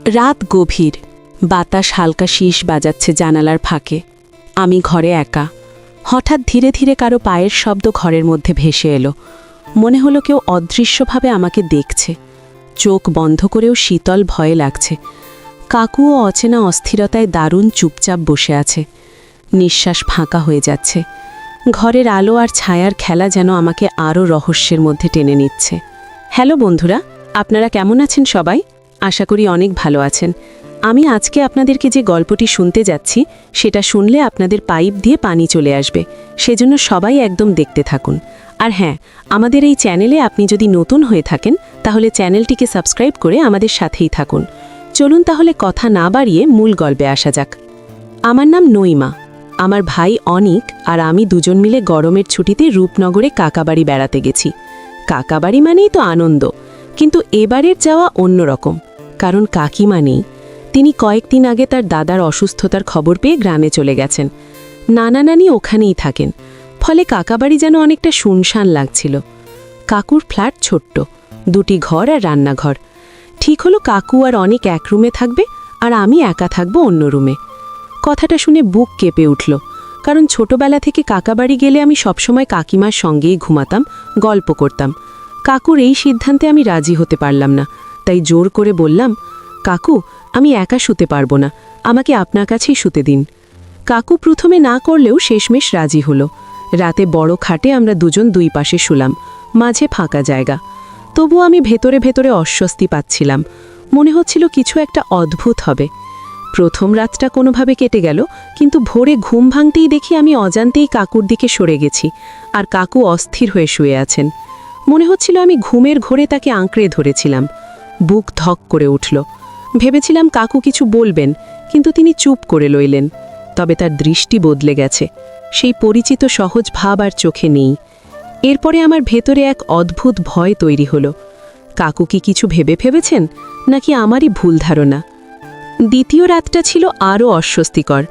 রাত গভীর, বাতাস হালকা শীষ বাজাচ্ছে জানালার ফাঁকে। আমি ঘরে একা। হঠাৎ ধীরে ধীরে কারো পায়ের শব্দ ঘরের মধ্যে ভেসে এলো। মনে হলো কেউ অদৃশ্যভাবে আমাকে দেখছে। চোখ বন্ধ করেও শীতল ভয়ে লাগছে। কাকুও অচেনা অস্থিরতায় দারুণ চুপচাপ বসে আছে। নিঃশ্বাস ফাঁকা হয়ে যাচ্ছে। ঘরের আলো আর ছায়ার খেলা যেন আমাকে আরও রহস্যের মধ্যে টেনে নিচ্ছে। হ্যালো বন্ধুরা, আপনারা কেমন আছেন সবাই? আশা করি অনেক ভালো আছেন। আমি আজকে আপনাদেরকে যে গল্পটি শুনতে যাচ্ছি সেটা শুনলে আপনাদের পাইপ দিয়ে পানি চলে আসবে। সেজন্য সবাই একদম দেখতে থাকুন। আর হ্যাঁ, আমাদের এই চ্যানেলে আপনি যদি নতুন হয়ে থাকেন তাহলে চ্যানেলটিকে সাবস্ক্রাইব করে আমাদের সাথেই থাকুন। চলুন তাহলে কথা না বাড়িয়ে মূল গল্পে আসা যাক। আমার নাম নইমা। আমার ভাই অনিক আর আমি দুজন মিলে গরমের ছুটিতে রূপনগরে কাকাবাড়ি বেড়াতে গেছি। কাকাবাড়ি মানেই তো আনন্দ, কিন্তু এবারের যাওয়া অন্যরকম। কারণ কাকিমা নেই। তিনি কয়েকদিন আগে তার দাদার অসুস্থতার খবর পেয়ে গ্রামে চলে গেছেন। নানা নানি ওখানেই থাকেন, ফলে কাকাবাড়ি যেন অনেকটা শুনশান লাগছিল। কাকুর ফ্ল্যাট ছোট্ট, 2টি ঘর আর রান্নাঘর। ঠিক হলো কাকু আর অনেক এক রুমে থাকবে আর আমি একা থাকবো অন্য রুমে। কথাটা শুনে বুক কেঁপে উঠল, কারণ ছোটবেলা থেকে কাকাবাড়ি গেলে আমি সবসময় কাকিমার সঙ্গেই ঘুমাতাম, গল্প করতাম। কাকুর এই সিদ্ধান্তে আমি রাজি হতে পারলাম না, তাই জোর করে বললাম, কাকু আমি একা শুতে পারবো না, আমাকে আপনার কাছেই শুতে দিন। কাকু প্রথমে না করলেও শেষমেশ রাজি হলো। রাতে বড় খাটে আমরা দুজন দুই পাশে শুলাম, মাঝে ফাঁকা জায়গা। তবু আমি ভেতরে ভেতরে অস্বস্তি পাচ্ছিলাম। মনে হচ্ছিল কিছু একটা অদ্ভুত হবে। প্রথম রাতটা কোনোভাবে কেটে গেল, কিন্তু ভোরে ঘুম ভাঙতেই দেখি আমি অজান্তেই কাকুর দিকে সরে গেছি, আর কাকু অস্থির হয়ে শুয়ে আছেন। মনে হচ্ছিল আমি ঘুমের ঘোরে তাকে আঁকড়ে ধরেছিলাম। বুক ধক করে উঠল। ভেবেছিলাম কাকু কিছু বলবেন, কিন্তু তিনি চুপ করে লইলেন। তবে তার দৃষ্টি বদলে গেছে। সেই পরিচিত সহজ ভাব আর চোখে নেই। এরপরে আমার ভেতরে এক অদ্ভুত ভয় তৈরি হলো। কাকু কি কিছু ভেবেছেন, নাকি আমারই ভুল ধারণা? দ্বিতীয় রাতটা ছিল আরও অস্বস্তিকর।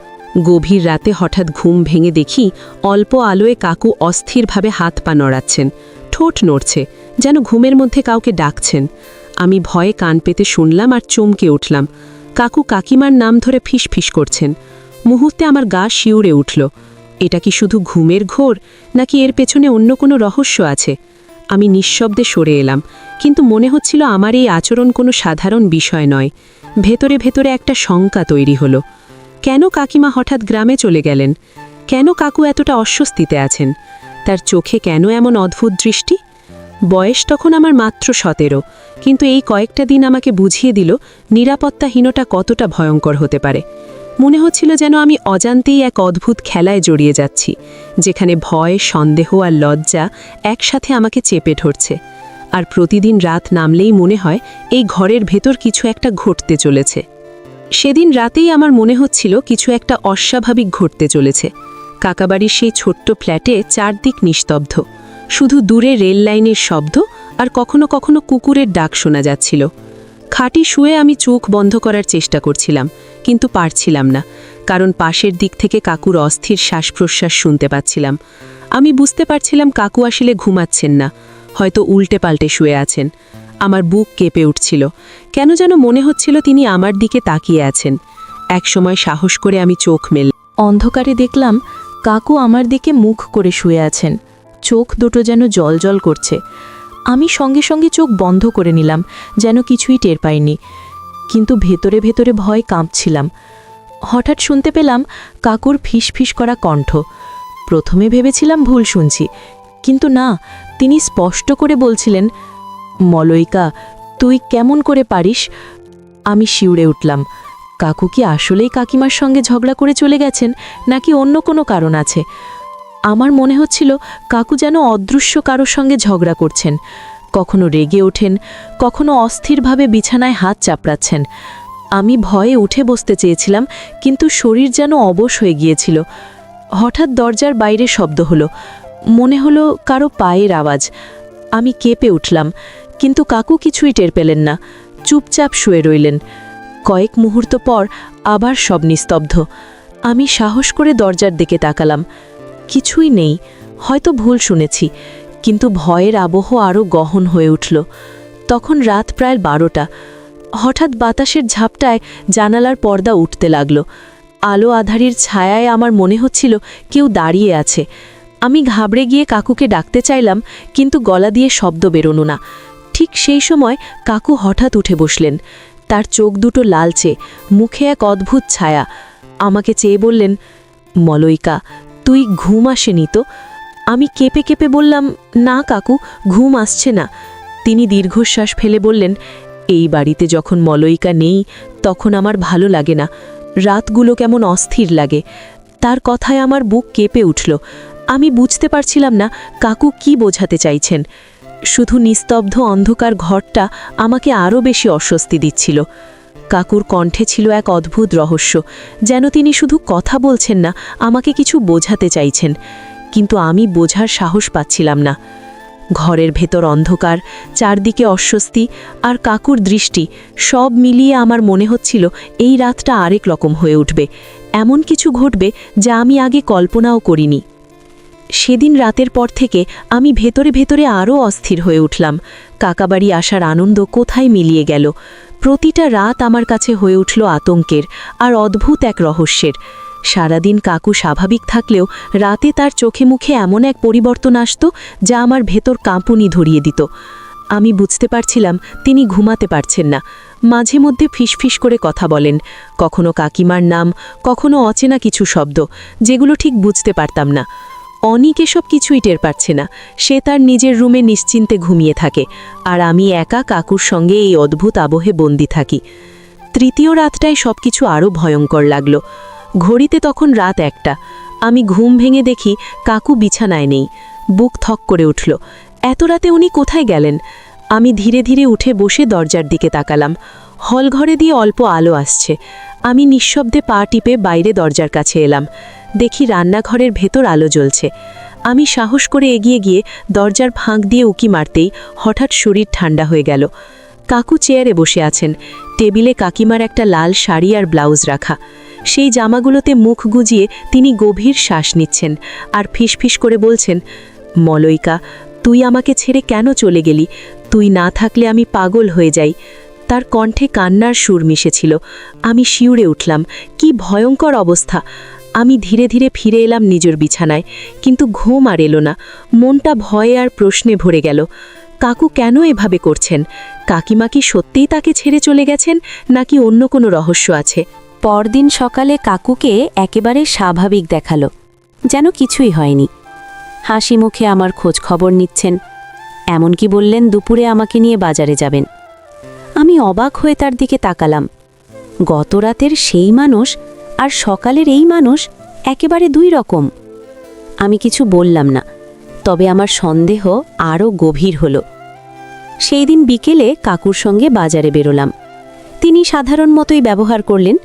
গভীর রাতে হঠাৎ ঘুম ভেঙে দেখি অল্প আলোয় কাকু অস্থিরভাবে হাত পা নড়াচ্ছেন, ঠোঁট নড়ছে, যেন ঘুমের মধ্যে কাউকে ডাকছেন। আমি ভয়ে কান পেতে শুনলাম আর চমকে উঠলাম। কাকু কাকিমার নাম ধরে ফিসফিস করছেন। মুহূর্তে আমার গা শিউরে উঠল। এটা কি শুধু ঘুমের ঘোর, নাকি এর পেছনে অন্য কোনো রহস্য আছে? আমি নিঃশব্দে সরে এলাম, কিন্তু মনে হচ্ছিল আমার এই আচরণ কোনো সাধারণ বিষয় নয়। ভেতরে ভেতরে একটা শঙ্কা তৈরি হলো। কেন কাকিমা হঠাৎ গ্রামে চলে গেলেন? কেন কাকু এতটা অস্বস্তিতে আছেন? তার চোখে কেন এমন অদ্ভুত দৃষ্টি? বয়স তখন আমার মাত্র 17, কিন্তু এই কয়েকটা দিন আমাকে বুঝিয়ে দিল নিরাপত্তাহীনতা কতটা ভয়ঙ্কর হতে পারে। মনে হচ্ছিল যেন আমি অজান্তেই এক অদ্ভুত খেলায় জড়িয়ে যাচ্ছি, যেখানে ভয়, সন্দেহ আর লজ্জা একসাথে আমাকে চেপে ধরছে। আর প্রতিদিন রাত নামলেই মনে হয় এই ঘরের ভেতর কিছু একটা ঘটতে চলেছে। সেদিন রাতেই আমার মনে হচ্ছিল কিছু একটা অস্বাভাবিক ঘটতে চলেছে। কাকাবাড়ির সেই ছোট্ট ফ্ল্যাটে চারদিক নিস্তব্ধ, শুধু দূরে রেল লাইনের শব্দ আর কখনো কখনো কুকুরের ডাক শোনা যাচ্ছিল। খাটি শুয়ে আমি চোখ বন্ধ করার চেষ্টা করছিলাম, কিন্তু পারছিলাম না, কারণ পাশের দিক থেকে কাকুর অস্থির শ্বাস প্রশ্বাস শুনতে পাচ্ছিলাম। আমি বুঝতে পারছিলাম কাকু আসলে ঘুমাচ্ছেন না, হয়তো উল্টে পাল্টে শুয়ে আছেন। আমার বুক কেঁপে উঠছিল। কেন যেন মনে হচ্ছিল তিনি আমার দিকে তাকিয়ে আছেন। একসময় সাহস করে আমি চোখ মেললাম। অন্ধকারে দেখলাম কাকু আমার দিকে মুখ করে শুয়ে আছেন। চোখ দুটো যেন জল করছে। আমি সঙ্গে সঙ্গে চোখ বন্ধ করে নিলাম, যেন কিছুই টের পাইনি। কিন্তু ভেতরে ভেতরে ভয় কাঁপছিলাম। হঠাৎ শুনতে পেলাম কাকুর ফিসফিস করা কণ্ঠ। প্রথমে ভেবেছিলাম ভুল শুনছি, কিন্তু না, তিনি স্পষ্ট করে বলছিলেন, মলয়িকা, তুই কেমন করে পারিস? আমি শিউরে উঠলাম। কাকু কি আসলেই কাকিমার সঙ্গে ঝগড়া করে চলে গেছেন, নাকি অন্য কোনো কারণ আছে? আমার মনে হচ্ছিল কাকু যেন অদৃশ্য কারোর সঙ্গে ঝগড়া করছেন। কখনো রেগে ওঠেন, কখনো অস্থিরভাবে বিছানায় হাত চাপড়াচ্ছেন। আমি ভয়ে উঠে বসতে চেয়েছিলাম, কিন্তু শরীর যেন অবশ হয়ে গিয়েছিল। হঠাৎ দরজার বাইরে শব্দ হলো, মনে হলো কারো পায়ের আওয়াজ। আমি কেঁপে উঠলাম, কিন্তু কাকু কিছুই টের পেলেন না, চুপচাপ শুয়ে রইলেন। কয়েক মুহূর্ত পর আবার সব নিস্তব্ধ। আমি সাহস করে দরজার দিকে তাকালাম। কিছুই নেই, হয়তো ভুল শুনেছি, কিন্তু ভয়ের আবহ আরও গহন হয়ে উঠল। তখন রাত প্রায় 12টা। হঠাৎ বাতাসের ঝাপটায় জানালার পর্দা উঠতে লাগলো। আলো আধারির ছায়ায় আমার মনে হচ্ছিল কেউ দাঁড়িয়ে আছে। আমি ঘাবড়ে গিয়ে কাকুকে ডাকতে চাইলাম, কিন্তু গলা দিয়ে শব্দ বেরোনো না। ঠিক সেই সময় কাকু হঠাৎ উঠে বসলেন। তার চোখ দুটো লালচে, মুখে এক অদ্ভুত ছায়া। আমাকে চেয়ে বললেন, মলয়িকা, তুই ঘুম আসেনি তো? আমি কেঁপে কেঁপে বললাম, না কাকু, ঘুম আসছে না। তিনি দীর্ঘশ্বাস ফেলে বললেন, এই বাড়িতে যখন মলয়িকা নেই তখন আমার ভালো লাগে না, রাতগুলো কেমন অস্থির লাগে। তার কথায় আমার বুক কেঁপে উঠল। আমি বুঝতে পারছিলাম না কাকু কি বোঝাতে চাইছেন। শুধু নিস্তব্ধ অন্ধকার ঘরটা আমাকে আরও বেশি অস্বস্তি দিচ্ছিল। কাকুর কণ্ঠে ছিল এক অদ্ভুত রহস্য, যেন তিনি শুধু কথা বলছেন না, আমাকে কিছু বোঝাতে চাইছেন। কিন্তু আমি বোঝার সাহস পাচ্ছিলাম না। ঘরের ভেতর অন্ধকার, চারদিকে অস্বস্তি আর কাকুর দৃষ্টি, সব মিলিয়ে আমার মনে হচ্ছিল এই রাতটা আরেক রকম হয়ে উঠবে, এমন কিছু ঘটবে যা আমি আগে কল্পনাও করিনি। সেদিন রাতের পর থেকে আমি ভেতরে ভেতরে আরও অস্থির হয়ে উঠলাম। কাকাবাড়ি আসার আনন্দ কোথায় মিলিয়ে গেল? প্রতিটা রাত আমার কাছে হয়ে উঠল আতঙ্কের আর অদ্ভুত এক রহস্যের। সারাদিন কাকু স্বাভাবিক থাকলেও রাতে তার চোখে মুখে এমন এক পরিবর্তন আসত যা আমার ভেতর কাঁপুনি ধরিয়ে দিত। আমি বুঝতে পারছিলাম তিনি ঘুমাতে পারছেন না। মাঝে মধ্যে ফিসফিস করে কথা বলেন, কখনো কাকিমার নাম, কখনো অচেনা কিছু শব্দ, যেগুলো ঠিক বুঝতে পারতাম না। অনিক এসব কিছুই টের পাচ্ছে না। সে তার নিজের রুমে নিশ্চিন্তে ঘুমিয়ে থাকে, আর আমি একা কাকুর সঙ্গে এই অদ্ভুত আবহে বন্দি থাকি। তৃতীয় রাতটায় সবকিছু আরও ভয়ঙ্কর লাগলো। ঘড়িতে তখন রাত 1টা। আমি ঘুম ভেঙে দেখি কাকু বিছানায় নেই। বুক থক করে উঠল। এত রাতে উনি কোথায় গেলেন? আমি ধীরে ধীরে উঠে বসে দরজার দিকে তাকালাম। হলঘরে দিয়ে অল্প আলো আসছে। আমি নিঃশব্দে পা টিপে বাইরে দরজার কাছে এলাম। দেখি রান্নাঘরের ভেতর আলো জ্বলছে। আমি সাহস করে এগিয়ে গিয়ে দরজার ফাঁক দিয়ে উকি মারতেই হঠাৎ শরীর ঠান্ডা হয়ে গেল। কাকু চেয়ারে বসে আছেন। টেবিলে কাকিমার একটা লাল শাড়ি আর ব্লাউজ রাখা। সেই জামাগুলোতে মুখ গুজিয়ে তিনি গভীর শ্বাস নিচ্ছেন আর ফিসফিস করে বলছেন, মলয়িকা, তুই আমাকে ছেড়ে কেন চলে গেলি? তুই না থাকলে আমি পাগল হয়ে যাই। তার কণ্ঠে কান্নার সুর মিশেছিল। আমি শিউরে উঠলাম। কি ভয়ঙ্কর অবস্থা! আমি ধীরে ধীরে ফিরে এলাম নিজের বিছানায়, কিন্তু ঘুম আর এলো না। মনটা ভয়ে আর প্রশ্নে ভরে গেল। কাকু কেন এভাবে করছেন? কাকিমা কি সত্যিই তাকে ছেড়ে চলে গেছেন, নাকি অন্য কোনো রহস্য আছে? পরদিন সকালে কাকুকে একেবারে স্বাভাবিক দেখালো, যেন কিছুই হয়নি। হাসি মুখে আমার খোঁজ খবর নিচ্ছেন। এমনকি বললেন দুপুরে আমাকে নিয়ে বাজারে যাবেন। আমি অবাক হয়ে তার দিকে তাকালাম। গত রাতের সেই মানুষ আর সকালের এই মানুষ একেবারে দুই রকম। আমি কিছু বললাম না, তবে আমার সন্দেহ আরও গভীর হলো। সেই দিন বিকেলে কাকুর সঙ্গে বাজারে বেরোলাম। তিনি সাধারণ মতোই ব্যবহার করলেন,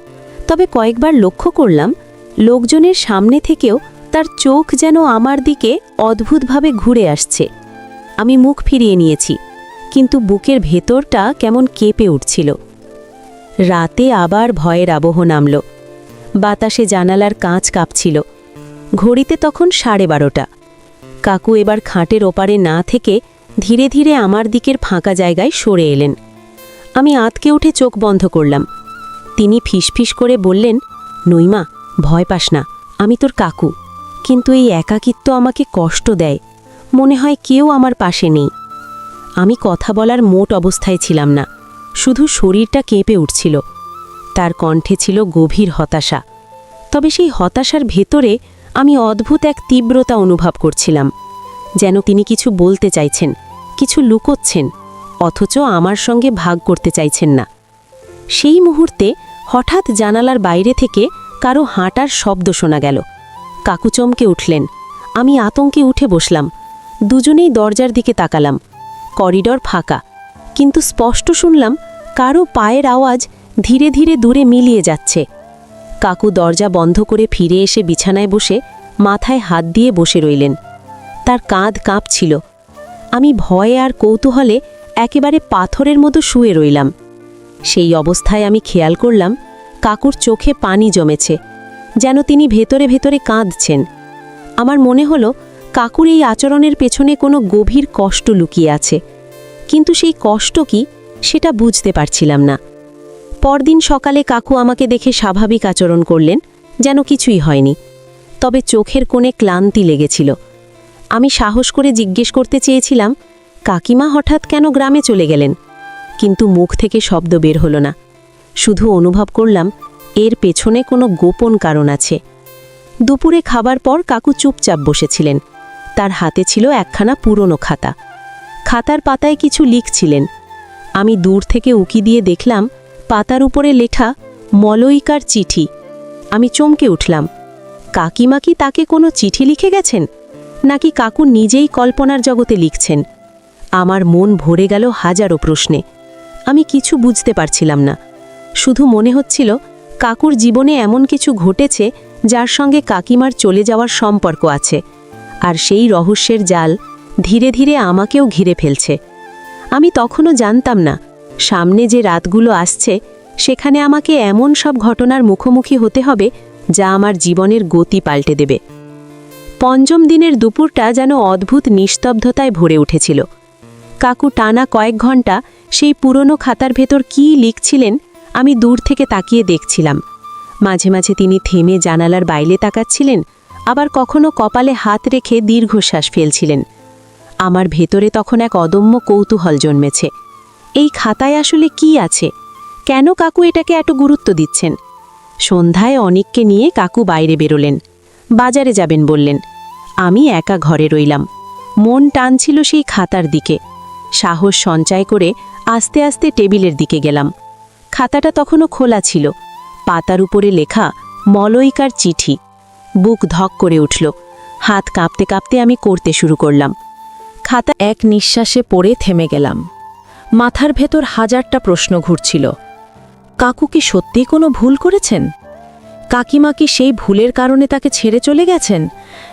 তবে কয়েকবার লক্ষ্য করলাম লোকজনের সামনে থেকেও তার চোখ যেন আমার দিকে অদ্ভুতভাবে ঘুরে আসছে। আমি মুখ ফিরিয়ে নিয়েছি, কিন্তু বুকের ভেতরটা কেমন কেঁপে উঠছিল। রাতে আবার ভয়ের আবহ নামল। বাতাসে জানালার কাঁচ কাঁপছিল। ঘড়িতে তখন 12:30। কাকু এবার খাটের ওপারে না থেকে ধীরে ধীরে আমার দিকের ফাঁকা জায়গায় সরে এলেন। আমি আঁতকে উঠে চোখ বন্ধ করলাম। তিনি ফিসফিস করে বললেন, নইমা, ভয় পাস না, আমি তোর কাকু। কিন্তু এই একাকিত্ব আমাকে কষ্ট দেয়। মনে হয় কেউ আমার পাশে নেই। আমি কথা বলার মোট অবস্থায় ছিলাম না, শুধু শরীরটা কেঁপে উঠছিল। তার কণ্ঠে ছিল গভীর হতাশা, তবে সেই হতাশার ভেতরে আমি অদ্ভুত এক তীব্রতা অনুভব করছিলাম, যেন তিনি কিছু বলতে চাইছেন, কিছু লুকোচ্ছেন, অথচ আমার সঙ্গে ভাগ করতে চাইছেন না। সেই মুহূর্তে হঠাৎ জানালার বাইরে থেকে কারো হাঁটার শব্দ শোনা গেল। কাকু চমকে উঠলেন। আমি আতঙ্কে উঠে বসলাম। দুজনেই দরজার দিকে তাকালাম। করিডর ফাঁকা, কিন্তু স্পষ্ট শুনলাম কারো পায়ের আওয়াজ ধীরে ধীরে দূরে মিলিয়ে যাচ্ছে। কাকু দরজা বন্ধ করে ফিরে এসে বিছানায় বসে মাথায় হাত দিয়ে বসে রইলেন। তার কাঁধ কাঁপছিল। আমি ভয়ে আর কৌতূহলে একেবারে পাথরের মতো শুয়ে রইলাম। সেই অবস্থায় আমি খেয়াল করলাম কাকুর চোখে পানি জমেছে, যেন তিনি ভেতরে ভেতরে কাঁদছেন। আমার মনে হলো কাকুর এই আচরণের পেছনে কোনো গভীর কষ্ট লুকিয়ে আছে, কিন্তু সেই কষ্ট কি সেটা বুঝতে পারছিলাম না। পরদিন সকালে কাকু আমাকে দেখে স্বাভাবিক আচরণ করলেন, যেন কিছুই হয়নি। তবে চোখের কোণে ক্লান্তি লেগেছিল। আমি সাহস করে জিজ্ঞেস করতে চেয়েছিলাম, কাকিমা হঠাৎ কেন গ্রামে চলে গেলেন? কিন্তু মুখ থেকে শব্দ বের হলো না। শুধু অনুভব করলাম এর পেছনে কোনো গোপন কারণ আছে। দুপুরে খাবার পর কাকু চুপচাপ বসেছিলেন। তার হাতে ছিল একখানা পুরনো খাতা। খাতার পাতায় কিছু লিখছিলেন। আমি দূর থেকে উকি দিয়ে দেখলাম পাতার উপরে লেখা মলয়িকার চিঠি। আমি চমকে উঠলাম। কাকিমা কি তাকে কোনো চিঠি লিখে গেছেন, নাকি কাকু নিজেই কল্পনার জগতে লিখছেন? আমার মন ভরে গেল হাজারো প্রশ্নে। আমি কিছু বুঝতে পারছিলাম না। শুধু মনে হচ্ছিল কাকুর জীবনে এমন কিছু ঘটেছে যার সঙ্গে কাকিমার চলে যাওয়ার সম্পর্ক আছে, আর সেই রহস্যের জাল ধীরে ধীরে আমাকেও ঘিরে ফেলছে। আমি তখনও জানতাম না সামনে যে রাতগুলো আসছে সেখানে আমাকে এমন সব ঘটনার মুখোমুখি হতে হবে যা আমার জীবনের গতি পাল্টে দেবে। পঞ্চম দিনের দুপুরটা যেন অদ্ভুত নিস্তব্ধতায় ভরে উঠেছিল। কাকু টানা কয়েক ঘন্টা সেই পুরনো খাতার ভেতর কী লিখছিলেন আমি দূর থেকে তাকিয়ে দেখছিলাম। মাঝে মাঝে তিনি থেমে জানালার বাইরে তাকাচ্ছিলেন, আবার কখনো কপালে হাত রেখে দীর্ঘশ্বাস ফেলছিলেন। আমার ভেতরে তখন এক অদম্য কৌতূহল জন্মেছে। এই খাতায় আসলে কি আছে? কেন কাকু এটাকে এত গুরুত্ব দিচ্ছেন? সন্ধ্যায় অনিককে নিয়ে কাকু বাইরে বেরোলেন। বাজারে যাবেন বললেন। আমি একা ঘরে রইলাম। মন টানছিল সেই খাতার দিকে। সাহস সঞ্চয় করে আস্তে আস্তে টেবিলের দিকে গেলাম। খাতাটা তখনও খোলা ছিল। পাতার উপরে লেখা মলয়িকার চিঠি। বুক ধক করে উঠল। হাত কাঁপতে কাঁপতে আমি করতে শুরু করলাম। খাতা এক নিঃশ্বাসে পড়ে থেমে গেলাম। মাথার ভেতর হাজারটা প্রশ্ন ঘুরছিল। কাকু কি সত্যিই কোনো ভুল করেছেন? কাকিমা কি সেই ভুলের কারণে তাকে ছেড়ে চলে গেছেন,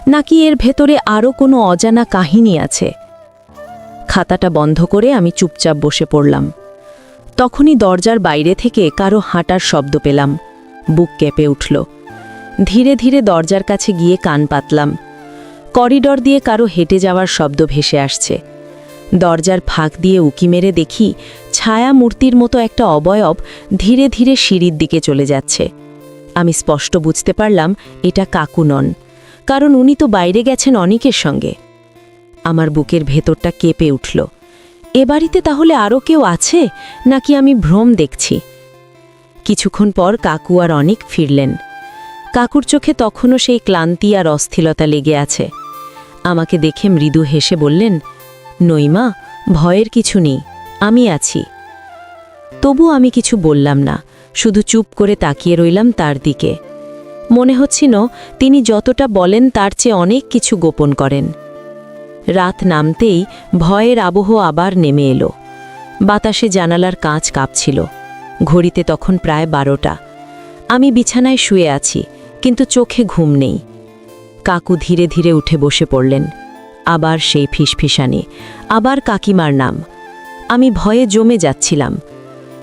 নাকি এর ভেতরে আরও কোনো অজানা কাহিনী আছে? খাতাটা বন্ধ করে আমি চুপচাপ বসে পড়লাম। তখনই দরজার বাইরে থেকে কারো হাঁটার শব্দ পেলাম। বুক কেঁপে উঠল। ধীরে ধীরে দরজার কাছে গিয়ে কান পাতলাম। করিডর দিয়ে কারো হেঁটে যাওয়ার শব্দ ভেসে আসছে। দরজার ফাঁক দিয়ে উকি মেরে দেখি ছায়া মূর্তির মতো একটা অবয়ব ধীরে ধীরে সিঁড়ির দিকে চলে যাচ্ছে। আমি স্পষ্ট বুঝতে পারলাম এটা কাকু নন, কারণ উনি তো বাইরে গেছেন অনিকের সঙ্গে। আমার বুকের ভেতরটা কেঁপে উঠল। এ বাড়িতে তাহলে আরও কেউ আছে, নাকি আমি ভ্রম দেখছি? কিছুক্ষণ পর কাকু আর অনিক ফিরলেন। কাকুর চোখে তখনও সেই ক্লান্তি আর অস্থিরতা লেগে আছে। আমাকে দেখে মৃদু হেসে বললেন, নইমা, ভয়ের কিছু নেই, আমি আছি। তবু আমি কিছু বললাম না, শুধু চুপ করে তাকিয়ে রইলাম তার দিকে। মনে হচ্ছিল তিনি যতটা বলেন তার চেয়ে অনেক কিছু গোপন করেন। রাত নামতেই ভয়ের আবহ আবার নেমে এলো। বাতাসে জানালার কাঁচ কাঁপছিল। ঘড়িতে তখন প্রায় 12টা। আমি বিছানায় শুয়ে আছি, কিন্তু চোখে ঘুম নেই। কাকু ধীরে ধীরে উঠে বসে পড়লেন। আবার সেই ফিসফিসানি, আবার কাকিমার নাম। আমি ভয়ে জমে যাচ্ছিলাম।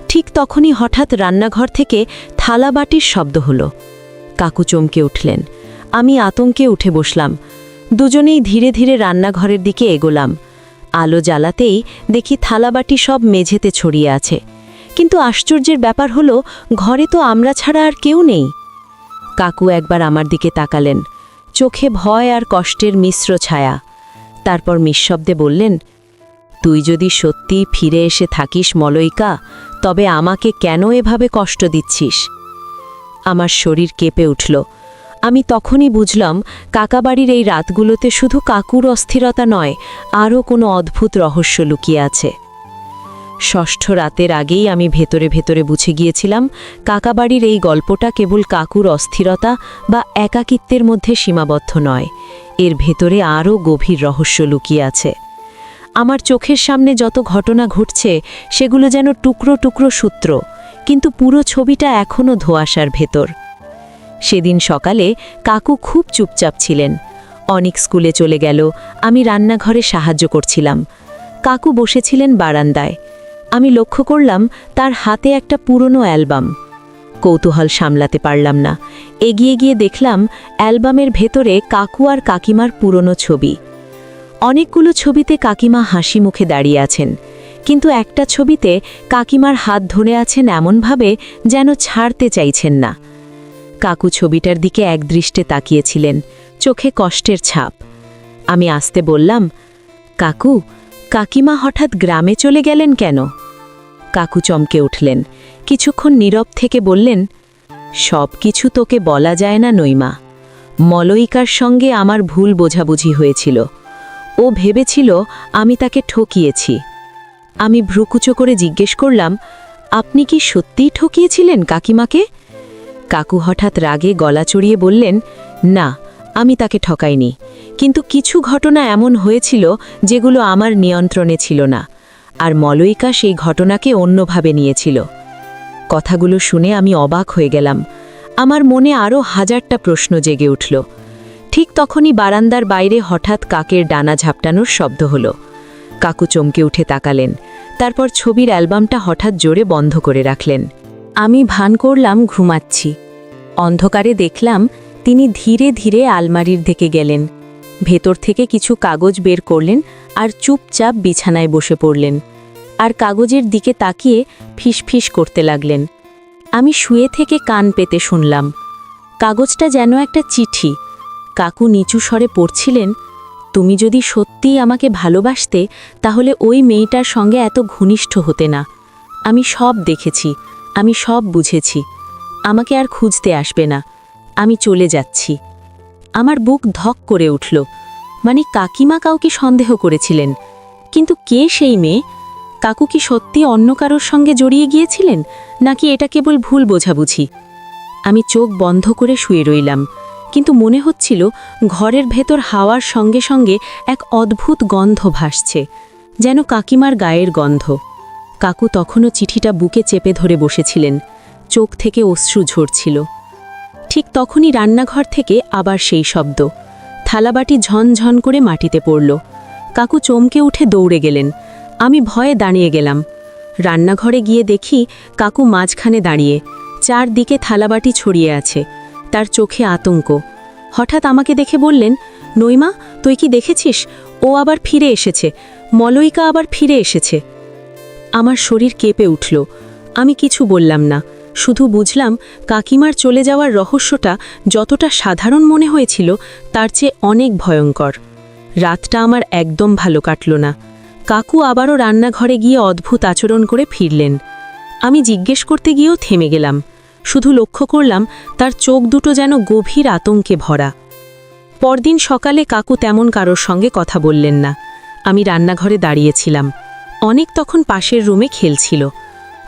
ঠিক তখনই হঠাৎ রান্নাঘর থেকে থালাবাটির শব্দ হলো। কাকু চমকে উঠলেন। আমি আতঙ্কে উঠে বসলাম। দুজনেই ধীরে ধীরে রান্নাঘরের দিকে এগোলাম। আলো জ্বালাতেই দেখি থালাবাটি সব মেঝেতে ছড়িয়ে আছে। কিন্তু আশ্চর্যের ব্যাপার হলো ঘরে তো আমরা ছাড়া আর কেউ নেই। কাকু একবার আমার দিকে তাকালেন, চোখে ভয় আর কষ্টের মিশ্র ছায়া। তারপর নিঃশব্দে বললেন, তুই যদি সত্যিই ফিরে এসে থাকিস মলয়িকা, তবে আমাকে কেন এভাবে কষ্ট দিচ্ছিস? আমার শরীর কেঁপে উঠল। আমি তখনই বুঝলাম কাকাবাড়ির এই রাতগুলোতে শুধু কাকুর অস্থিরতা নয়, আরও কোনো অদ্ভুত রহস্য লুকিয়ে আছে। ষষ্ঠ রাতের আগেই আমি ভেতরে ভেতরে বুঝে গিয়েছিলাম কাকাবাড়ির এই গল্পটা কেবল কাকুর অস্থিরতা বা একাকিত্বের মধ্যে সীমাবদ্ধ নয়, এর ভেতরে আরও গভীর রহস্য লুকিয়ে আছে। আমার চোখের সামনে যত ঘটনা ঘটছে সেগুলো যেন টুকরো টুকরো সূত্র, কিন্তু পুরো ছবিটা এখনও ধোঁয়াশার ভেতর। সেদিন সকালে কাকু খুব চুপচাপ ছিলেন। অনিক স্কুলে চলে গেল, আমি রান্নাঘরে সাহায্য করছিলাম। কাকু বসেছিলেন বারান্দায়। আমি লক্ষ্য করলাম তার হাতে একটা পুরনো অ্যালবাম। কৌতূহল সামলাতে পারলাম না। এগিয়ে গিয়ে দেখলাম অ্যালবামের ভেতরে কাকু আর কাকিমার পুরনো ছবি। অনেকগুলো ছবিতে কাকিমা হাসি মুখে দাঁড়িয়ে আছেন, কিন্তু একটা ছবিতে কাকিমার হাত ধরে আছেন এমনভাবে যেন ছাড়তে চাইছেন না। কাকু ছবিটার দিকে একদৃষ্টে তাকিয়েছিলেন, চোখে কষ্টের ছাপ। আমি আস্তে বললাম, কাকু, কাকিমা হঠাৎ গ্রামে চলে গেলেন কেন? কাকু চমকে উঠলেন, কিছুক্ষণ নীরব থেকে বললেন, সব কিছু তোকে বলা যায় না নইমা। মলয়িকার সঙ্গে আমার ভুল বোঝাবুঝি হয়েছিল। ও ভেবেছিল আমি তাকে ঠকিয়েছি। আমি ভ্রুকুচো করে জিজ্ঞেস করলাম, আপনি কি সত্যিই ঠকিয়েছিলেন কাকিমাকে? কাকু হঠাৎ রাগে গলা চড়িয়ে বললেন, না, আমি তাকে ঠকাইনি, কিন্তু কিছু ঘটনা এমন হয়েছিল যেগুলো আমার নিয়ন্ত্রণে ছিল না, আর মলয়িকা সেই ঘটনাকে অন্যভাবে নিয়েছিল। কথাগুলো শুনে আমি অবাক হয়ে গেলাম। আমার মনে আরও হাজারটা প্রশ্ন জেগে উঠল। ঠিক তখনই বারান্দার বাইরে হঠাৎ কাকের ডানা ঝাপটানোর শব্দ হলো। কাকু চমকে উঠে তাকালেন, তারপর ছবির অ্যালবামটা হঠাৎ জোরে বন্ধ করে রাখলেন। আমি ভান করলাম ঘুমাচ্ছি। অন্ধকারে দেখলাম তিনি ধীরে ধীরে আলমারির দিকে গেলেন, ভেতর থেকে কিছু কাগজ বের করলেন আর চুপচাপ বিছানায় বসে পড়লেন, আর কাগজের দিকে তাকিয়ে ফিসফিস করতে লাগলেন। আমি শুয়ে থেকে কান পেতে শুনলাম। কাগজটা যেন একটা চিঠি। কাকু নিচু স্বরে পড়ছিলেন, তুমি যদি সত্যিই আমাকে ভালোবাসতে তাহলে ওই মেয়েটার সঙ্গে এত ঘনিষ্ঠ হতে না। আমি সব দেখেছি, আমি সব বুঝেছি। আমাকে আর খুঁজতে আসবে না, আমি চলে যাচ্ছি। আমার বুক ধক করে উঠল। মানে কাকিমা কাউকে সন্দেহ করেছিলেন, কিন্তু কে সেই মেয়ে? কাকু কি সত্যি অন্য কারোর সঙ্গে জড়িয়ে গিয়েছিলেন, নাকি এটা কেবল ভুল বোঝাবুঝি? আমি চোখ বন্ধ করে শুয়ে রইলাম, কিন্তু মনে হচ্ছিল ঘরের ভেতর হাওয়ার সঙ্গে সঙ্গে এক অদ্ভুত গন্ধ ভাসছে, যেন কাকিমার গায়ের গন্ধ। কাকু তখনও চিঠিটা বুকে চেপে ধরে বসেছিলেন, চোখ থেকে অশ্রু ঝরছিল। ঠিক তখনই রান্নাঘর থেকে আবার সেই শব্দ। থালাবাটি ঝনঝন করে মাটিতে পড়ল। কাকু চমকে উঠে দৌড়ে গেলেন। আমি ভয়ে দাঁড়িয়ে গেলাম। রান্নাঘরে গিয়ে দেখি কাকু মাঝখানে দাঁড়িয়ে, চারদিকে থালাবাটি ছড়িয়ে আছে, তার চোখে আতঙ্ক। হঠাৎ আমাকে দেখে বললেন, নইমা, তুই কি দেখেছিস? ও আবার ফিরে এসেছে, মলয়িকা আবার ফিরে এসেছে। আমার শরীর কেঁপে উঠল। আমি কিছু বললাম না, শুধু বুঝলাম কাকিমার চলে যাওয়ার রহস্যটা যতটা সাধারণ মনে হয়েছিল তার চেয়ে অনেক ভয়ঙ্কর। রাতটা আমার একদম ভালো কাটল না। কাকু আবারও রান্নাঘরে গিয়ে অদ্ভুত আচরণ করে ফিরলেন। আমি জিজ্ঞেস করতে গিয়েও থেমে গেলাম। শুধু লক্ষ্য করলাম তার চোখ দুটো যেন গভীর আতঙ্কে ভরা। পরদিন সকালে কাকু তেমন কারোর সঙ্গে কথা বললেন না। আমি রান্নাঘরে দাঁড়িয়েছিলাম। অনেক তখন পাশের রুমে খেলছিল।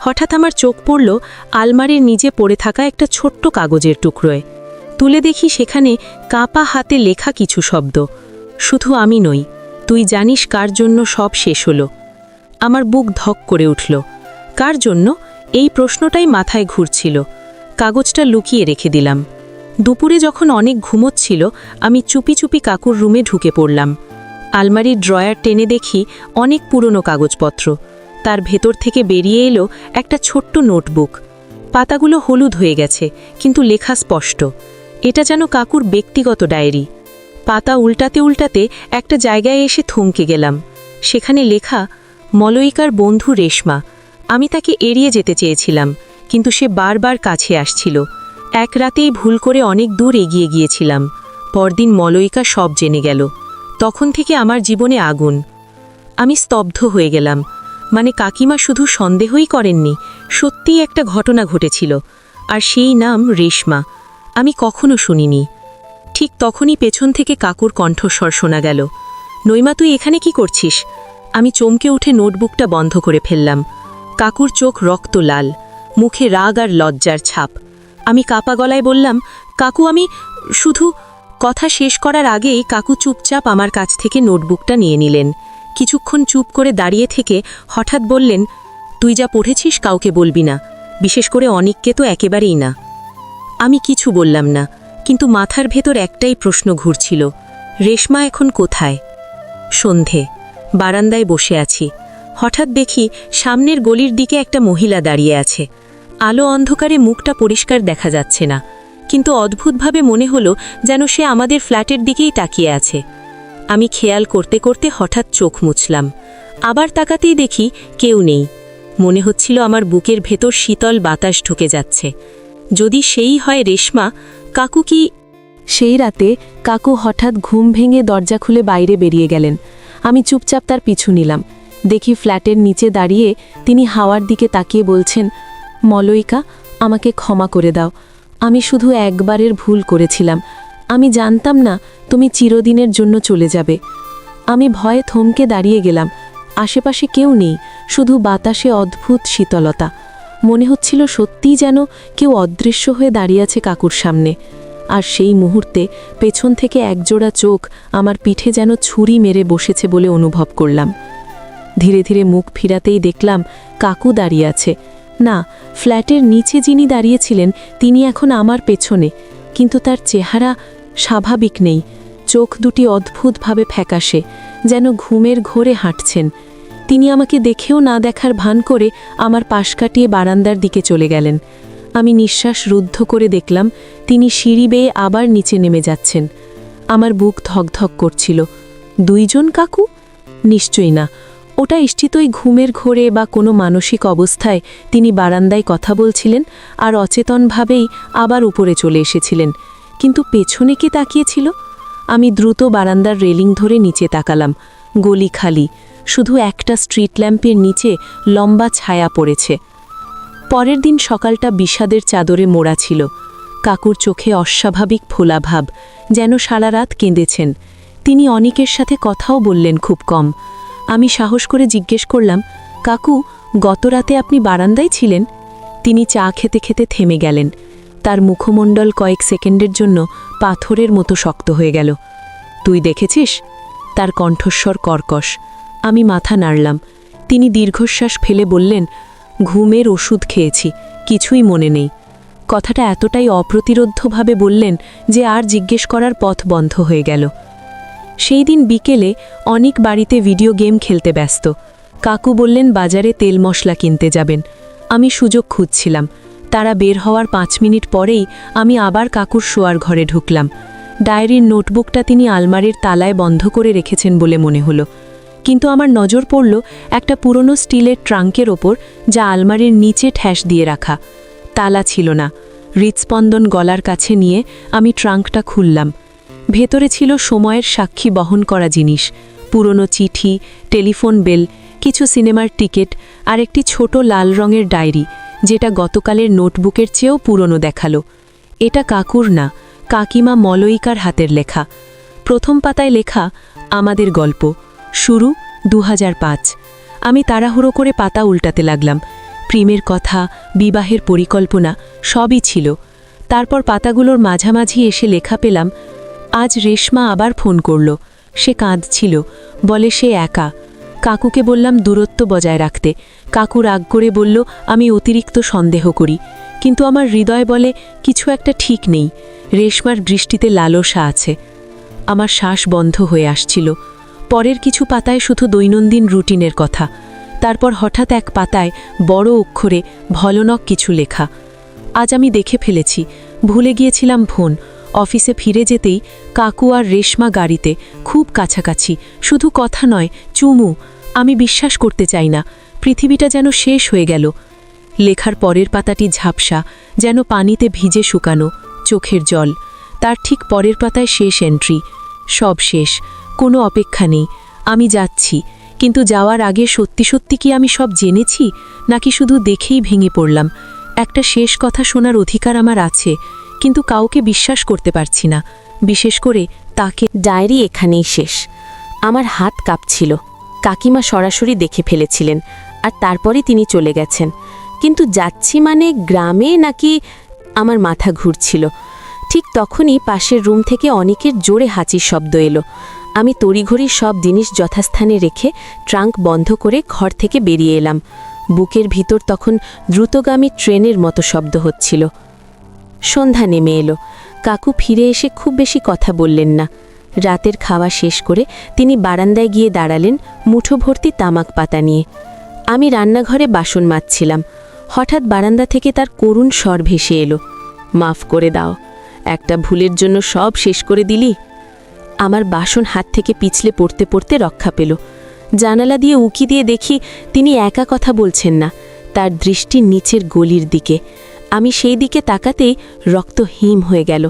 হঠাৎ আমার চোখ পড়ল আলমারির নিচে পড়ে থাকা একটা ছোট্ট কাগজের টুকরোয়। তুলে দেখি সেখানে কাঁপা হাতে লেখা কিছু শব্দ, শুধু আমি নই, তুই জানিস কার জন্য সব শেষ হলো। আমার বুক ধক করে উঠল। কার জন্য? এই প্রশ্নটাই মাথায় ঘুরছিল। কাগজটা লুকিয়ে রেখে দিলাম। দুপুরে যখন অনেক ঘুমোচ্ছিল আমি চুপি চুপি কাকুর রুমে ঢুকে পড়লাম। আলমারির ড্রয়ার টেনে দেখি অনেক পুরনো কাগজপত্র। তার ভেতর থেকে বেরিয়ে এলো একটা ছোট্ট নোটবুক। পাতাগুলো হলুদ হয়ে গেছে, কিন্তু লেখা স্পষ্ট। এটা যেন কাকুর ব্যক্তিগত ডায়েরি। পাতা উল্টাতে উল্টাতে একটা জায়গায় এসে থমকে গেলাম। সেখানে লেখা, মলয়িকার বন্ধু রেশমা। আমি তাকে এড়িয়ে যেতে চেয়েছিলাম, কিন্তু সে বারবার কাছে আসছিল। এক রাতেই ভুল করে অনেক দূর এগিয়ে গিয়েছিলাম। পরদিন মলয়িকা সব জেনে গেল। তখন থেকে আমার জীবনে আগুন। আমি স্তব্ধ হয়ে গেলাম। মানে কাকিমা শুধু সন্দেহই করেননি, সত্যিই একটা ঘটনা ঘটেছিল, আর সেই নাম রেশমা। আমি কখনো শুনিনি। ঠিক তখনই পেছন থেকে কাকুর কণ্ঠস্বর শোনা গেল, নইমা, তুই এখানে কি করছিস? আমি চমকে উঠে নোটবুকটা বন্ধ করে ফেললাম। কাকুর চোখ রক্ত লাল, মুখে রাগ আর লজ্জার ছাপ। আমি কাপা গলায় বললাম, কাকু, আমি শুধু। কথা শেষ করার আগেই কাকু চুপচাপ আমার কাছ থেকে নোটবুকটা নিয়ে নিলেন। কিছুক্ষণ চুপ করে দাঁড়িয়ে থেকে হঠাৎ বললেন, তুই যা পড়েছিস কাউকে বলবি না, বিশেষ করে অনিককে তো একেবারেই না। আমি কিছু বললাম না, কিন্তু মাথার ভেতর একটাই প্রশ্ন ঘুরছিল, রেশমা এখন কোথায়? সন্ধে, বারান্দায় বসে আছি। হঠাৎ দেখি সামনের গলির দিকে একটা মহিলা দাঁড়িয়ে আছে। আলো অন্ধকারে মুখটা পরিষ্কার দেখা যাচ্ছে না, কিন্তু অদ্ভুতভাবে মনে হলো যেন সে আমাদের ফ্ল্যাটের দিকেই তাকিয়ে আছে। আমি খেয়াল করতে করতে হঠাৎ চোখ মুছলাম। আবার তাকাতেই দেখি কেউ নেই। মনে হচ্ছিল আমার বুকের ভেতর শীতল বাতাস ঢুকে যাচ্ছে। যদি সেই হয় রেশমা, কাকু কি? সেই রাতে কাকু হঠাৎ ঘুম ভেঙে দরজা খুলে বাইরে বেরিয়ে গেলেন। আমি চুপচাপ তার পিছু নিলাম। দেখি ফ্ল্যাটের নিচে দাঁড়িয়ে তিনি হাওয়ার দিকে তাকিয়ে বলছেন, মলয়িকা, আমাকে ক্ষমা করে দাও। আমি শুধু একবারের ভুল করেছিলাম। আমি জানতাম না তুমি চিরদিনের জন্য চলে যাবে। আমি ভয়ে থমকে দাঁড়িয়ে গেলাম। আশেপাশে কেউ নেই, শুধু বাতাসে অদ্ভুত শীতলতা। মনে হচ্ছিল সত্যিই যেন কেউ অদৃশ্য হয়ে দাঁড়িয়ে আছে কাকুর সামনে। আর সেই মুহূর্তে পেছন থেকে একজোড়া চোখ আমার পিঠে যেন ছুরি মেরে বসেছে বলে অনুভব করলাম। ধীরে ধীরে মুখ ফিরাতেই দেখলাম কাকু দাঁড়িয়ে আছে। না, ফ্ল্যাটের নিচে যিনি দাঁড়িয়েছিলেন তিনি এখন আমার পেছনে, কিন্তু তার চেহারা স্বাভাবিক নেই। চোখ দুটি অদ্ভুতভাবে ফ্যাকাশে, যেন ঘুমের ঘোরে হাঁটছেন। তিনি আমাকে দেখেও না দেখার ভান করে আমার পাশ কাটিয়ে বারান্দার দিকে চলে গেলেন। আমি নিঃশ্বাস রুদ্ধ করে দেখলাম তিনি সিঁড়ি বেয়ে আবার নিচে নেমে যাচ্ছেন। আমার বুক ধকধক করছিল। দুইজন কাকু? নিশ্চয়ই না। ওটা নিশ্চিতই ঘুমের ঘোরে বা কোনো মানসিক অবস্থায় তিনি বারান্দায় কথা বলছিলেন আর অচেতনভাবেই আবার উপরে চলে এসেছিলেন। কিন্তু পেছনে কে তাকিয়েছিল? আমি দ্রুত বারান্দার রেলিং ধরে নিচে তাকালাম। গলি খালি, শুধু একটা স্ট্রিট ল্যাম্পের নিচে লম্বা ছায়া পড়েছে। পরের দিন সকালটা বিষাদের চাদরে মোড়া ছিল। কাকুর চোখে অস্বাভাবিক ফোলাভাব, যেন সারা রাত কেঁদেছেন। তিনি অনিকের সাথে কথাও বললেন খুব কম। আমি সাহস করে জিজ্ঞেস করলাম, কাকু, গত রাতে আপনি বারান্দায় ছিলেন? তিনি চা খেতে খেতে থেমে গেলেন। তার মুখমণ্ডল কয়েক সেকেন্ডের জন্য পাথরের মতো শক্ত হয়ে গেল। তুই দেখেছিস? তার কণ্ঠস্বর কর্কশ। আমি মাথা নাড়লাম। তিনি দীর্ঘশ্বাস ফেলে বললেন, ঘুমের ওষুধ খেয়েছি, কিছুই মনে নেই। কথাটা এতটাই অপ্রতিরোধ্যভাবে বললেন যে আর জিজ্ঞেস করার পথ বন্ধ হয়ে গেল। সেই দিন বিকেলে অনিক বাড়িতে ভিডিও গেম খেলতে ব্যস্ত। কাকু বললেন বাজারে তেল মশলা কিনতে যাবেন। আমি সুযোগ খুঁজছিলাম। তারা বের হওয়ার 5 মিনিট পরেই আমি আবার কাকুর শোয়ার ঘরে ঢুকলাম। ডায়েরির নোটবুকটা তিনি আলমারির তালায় বন্ধ করে রেখেছেন বলে মনে হলো। কিন্তু আমার নজর পড়ল একটা পুরনো স্টিলের ট্রাঙ্কের ওপর, যা আলমারির নিচে ঠ্যাস দিয়ে রাখা। তালা ছিল না। হৃৎস্পন্দন গলার কাছে নিয়ে আমি ট্রাঙ্কটা খুললাম। ভেতরে ছিল সময়ের সাক্ষী বহন করা জিনিস, পুরনো চিঠি, টেলিফোন বেল, কিছু সিনেমার টিকিট আর একটি ছোট লাল রঙের ডায়েরি, যেটা গতকালের নোটবুকের চেয়েও পুরনো দেখালো। এটা কাকুর না, কাকিমা মলয়িকার হাতের লেখা। প্রথম পাতায় লেখা, আমাদের গল্প, শুরু 2005। আমি তাড়াহুড়ো করে পাতা উল্টাতে লাগলাম। প্রেমের কথা, বিবাহের পরিকল্পনা সবই ছিল। তারপর পাতাগুলোর মাঝামাঝি এসে লেখা পেলাম, আজ রেশমা আবার ফোন করল। সে কাঁদছিল, বলে সে একা। কাকুকে বললাম দূরত্ব বজায় রাখতে। কাকু রাগ করে বলল আমি অতিরিক্ত সন্দেহ করি। কিন্তু আমার হৃদয় বলে কিছু একটা ঠিক নেই। রেশমার দৃষ্টিতে লালসা আছে। আমার শ্বাস বন্ধ হয়ে আসছিল। পরের কিছু পাতায় শুধু দৈনন্দিন রুটিনের কথা। তারপর হঠাৎ এক পাতায় বড় অক্ষরে ভলনক কিছু লেখা। আজ আমি দেখে ফেলেছি, ভুলে গিয়েছিলাম ফোন। অফিসে ফিরে যেতেই কাকু আর রেশমা গাড়িতে, খুব কাছাকাছি, শুধু কথা নয়, চুমু। আমি বিশ্বাস করতে চাই না, পৃথিবীটা যেন শেষ হয়ে গেল। লেখার পরের পাতাটি ঝাপসা, যেন পানিতে ভিজে শুকানো, চোখের জল। তার ঠিক পরের পাতায় শেষ এন্ট্রি, সব শেষ, কোনো অপেক্ষা নেই। আমি যাচ্ছি, কিন্তু যাওয়ার আগে সত্যি সত্যি কি আমি সব জেনেছি, নাকি শুধু দেখেই ভেঙে পড়লাম? একটা শেষ কথা শোনার অধিকার আমার আছে, কিন্তু কাউকে বিশ্বাস করতে পারছি না, বিশেষ করে তাকে। ডায়েরি এখানেই শেষ। আমার হাত কাঁপছিল। কাকিমা সরাসরি দেখে ফেলেছিলেন, আর তারপরে তিনি চলে গেছেন। কিন্তু যাচ্ছি মানে গ্রামে নাকি? আমার মাথা ঘুরছিল। ঠিক তখনই পাশের রুম থেকে অনেকের জোরে হাঁচির শব্দ এলো। আমি তড়িঘড়ি সব জিনিস যথাস্থানে রেখে ট্রাঙ্ক বন্ধ করে ঘর থেকে বেরিয়ে এলাম। বুকের ভিতর তখন দ্রুতগামী ট্রেনের মতো শব্দ হচ্ছিল। সন্ধ্যা নেমে এলো। কাকু ফিরে এসে খুব বেশি কথা বললেন না। রাতের খাওয়া শেষ করে তিনি বারান্দায় গিয়ে দাঁড়ালেন, মুঠো ভর্তি তামাক পাতা নিয়ে। আমি রান্নাঘরে বাসন মাজছিলাম। হঠাৎ বারান্দা থেকে তার করুণ স্বর ভেসে এলো, মাফ করে দাও, একটা ভুলের জন্য সব শেষ করে দিলি। আমার বাসন হাত থেকে পিছলে পড়তে পড়তে রক্ষা পেল। জানালা দিয়ে উকি দিয়ে দেখি তিনি একা কথা বলছেন না, তার দৃষ্টি নিচের গলির দিকে। আমি সেই দিকে তাকাতেই রক্ত হিম হয়ে গেল।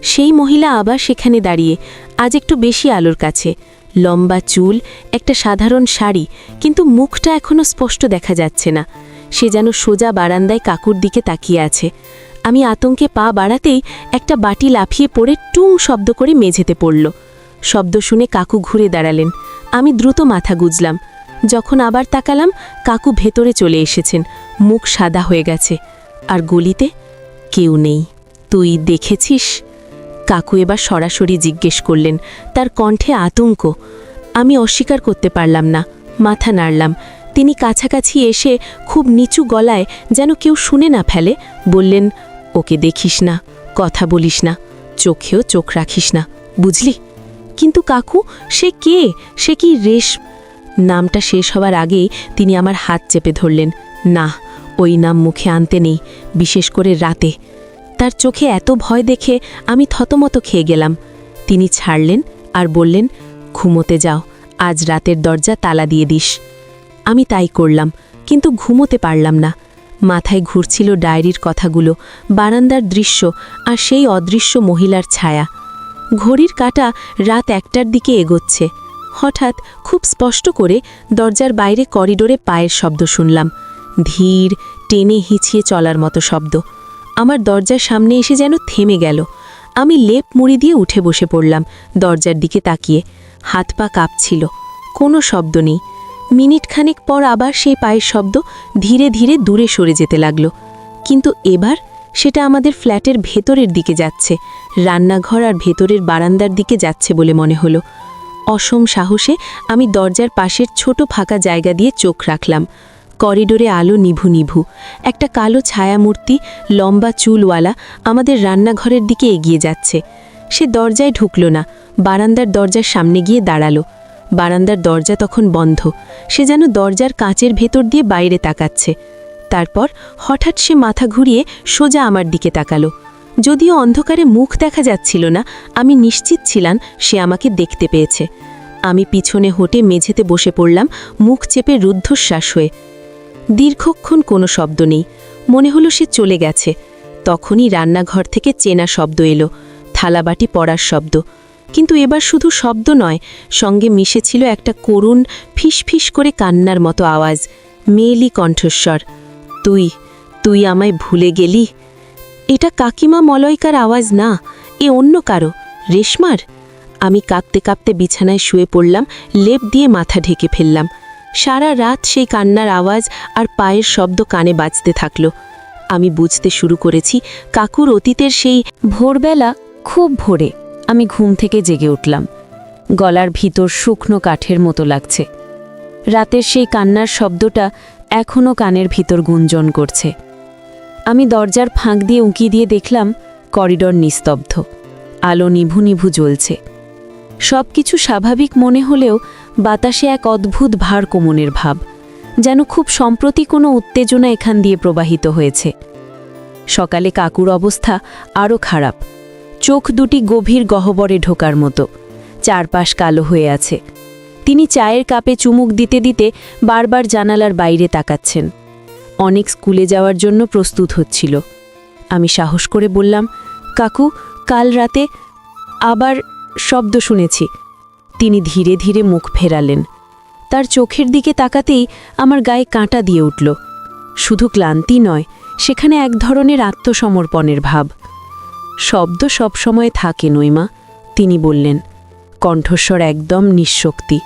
সেই মহিলা আবার সেখানে দাঁড়িয়ে, আজ একটু বেশি আলোর কাছে। লম্বা চুল, একটা সাধারণ শাড়ি, কিন্তু মুখটা এখনো স্পষ্ট দেখা যাচ্ছে না। সে যেন সোজা বারান্দায় কাকুর দিকে তাকিয়ে আছে। আমি আতঙ্কে পা বাড়াতেই একটা বাটি লাফিয়ে পড়ে টুং শব্দ করে মেঝেতে পড়ল। শব্দ শুনে কাকু ঘুরে দাঁড়ালেন। আমি দ্রুত মাথা গুজলাম। যখন আবার তাকালাম, কাকু ভেতরে চলে এসেছেন, মুখ সাদা হয়ে গেছে। আর গলিতে কেউ নেই। তুই দেখেছিস? কাকু এবার সরাসরি জিজ্ঞেস করলেন, তার কণ্ঠে আতঙ্ক। আমি অস্বীকার করতে পারলাম না, মাথা নাড়লাম। তিনি কাছাকাছি এসে খুব নিচু গলায়, যেন কেউ শুনে না ফেলে, বললেন, ওকে দেখিস না, কথা বলিস না, চোখেও চোখ রাখিস না, বুঝলি? কিন্তু কাকু, সে কে? সে কি নামটা শেষ হওয়ার আগেই তিনি আমার হাত চেপে ধরলেন। না, ওই নাম মুখে আনতে নেই, বিশেষ করে রাতে। তার চোখে এত ভয় দেখে আমি থতমত খেয়ে গেলাম। তিনি ছাড়লেন আর বললেন, ঘুমোতে যাও, আজ রাতের দরজা তালা দিয়ে দিস। আমি তাই করলাম, কিন্তু ঘুমোতে পারলাম না। মাথায় ঘুরছিল ডায়েরির কথাগুলো, বারান্দার দৃশ্য আর সেই অদৃশ্য মহিলার ছায়া। ঘড়ির কাঁটা রাত 1টার দিকে এগোচ্ছে। হঠাৎ খুব স্পষ্ট করে দরজার বাইরে করিডোরে পায়ের শব্দ শুনলাম, ধীর, টেনে হিঁচিয়ে চলার মতো শব্দ। আমার দরজার সামনে এসে যেন থেমে গেল। আমি লেপ মুড়ি দিয়ে উঠে বসে পড়লাম, দরজার দিকে তাকিয়ে। হাত পা কাঁপছিল, কোনো শব্দ নেই। মিনিটখানেক পর আবার সেই পায়ের শব্দ ধীরে ধীরে দূরে সরে যেতে লাগল। কিন্তু এবার সেটা আমাদের ফ্ল্যাটের ভেতরের দিকে যাচ্ছে, রান্নাঘর আর ভেতরের বারান্দার দিকে যাচ্ছে বলে মনে হলো। অসম সাহসে আমি দরজার পাশের ছোট ফাঁকা জায়গা দিয়ে চোখ রাখলাম। করিডোরে আলো নিভু নিভু। একটা কালো ছায়ামূর্তি, লম্বা চুলওয়ালা, আমাদের রান্নাঘরের দিকে এগিয়ে যাচ্ছে। সে দরজায় ঢুকল না, বারান্দার দরজার সামনে গিয়ে দাঁড়ালো। বারান্দার দরজা তখন বন্ধ। সে যেন দরজার কাঁচের ভেতর দিয়ে বাইরে তাকাচ্ছে। তারপর হঠাৎ সে মাথা ঘুরিয়ে সোজা আমার দিকে তাকালো। যদিও অন্ধকারে মুখ দেখা যাচ্ছিল না, আমি নিশ্চিত ছিলাম সে আমাকে দেখতে পেয়েছে। আমি পিছনে হটে মেঝেতে বসে পড়লাম, মুখ চেপে রুদ্ধশ্বাস হয়ে। দীর্ঘক্ষণ কোনো শব্দ নেই, মনে হলো সে চলে গেছে। তখনই রান্নাঘর থেকে চেনা শব্দ এলো, থালাবাটি পড়ার শব্দ। কিন্তু এবার শুধু শব্দ নয়, সঙ্গে মিশেছিল একটা করুণ ফিসফিস করে কান্নার মতো আওয়াজ, মেয়েলি কণ্ঠস্বর। তুই তুই আমায় ভুলে গেলি? এটা কাকিমা মলয়কার আওয়াজ না, এ অন্য কারো, রেশমার। আমি কাঁপতে কাঁপতে বিছানায় শুয়ে পড়লাম, লেপ দিয়ে মাথা ঢেকে ফেললাম। সারা রাত সেই কান্নার আওয়াজ আর পায়ের শব্দ কানে বাজতে থাকল। আমি বুঝতে শুরু করেছি কাকুর অতীতের সেই ভোরবেলা খুব ভোরে আমি ঘুম থেকে জেগে উঠলাম। গলার ভিতর শুকনো কাঠের মতো লাগছে। রাতের সেই কান্নার শব্দটা এখনও কানের ভিতর গুঞ্জন করছে। আমি দরজার ফাঁক দিয়ে উঁকি দিয়ে দেখলাম করিডর নিস্তব্ধ, আলো নিভু নিভু জ্বলছে। সব কিছু স্বাভাবিক মনে হলেও বাতাসে এক অদ্ভুত ভার কোমনের ভাব, যেন খুব সম্প্রতি কোনো উত্তেজনা এখান দিয়ে প্রবাহিত হয়েছে। সকালে কাকুর অবস্থা আরও খারাপ, চোখ দুটি গভীর গহ্বরে ঢোকার মতো, চারপাশ কালো হয়ে আছে। তিনি চায়ের কাপে চুমুক দিতে দিতে বারবার জানালার বাইরে তাকাচ্ছেন। অনেক স্কুলে যাওয়ার জন্য প্রস্তুত হচ্ছিল। আমি সাহস করে বললাম, কাকু, কাল রাতে আবার শব্দ শুনেছি। তিনি ধীরে ধীরে মুখ ফেরালেন। তার চোখের দিকে তাকাতেই আমার গায়ে কাঁটা দিয়ে উঠল। শুধু ক্লান্তি নয়, সেখানে এক ধরনের আত্মসমর্পণের ভাব। শব্দ সবসময় থাকে নইমা, তিনি বললেন, কণ্ঠস্বর একদম নিঃশক্তি।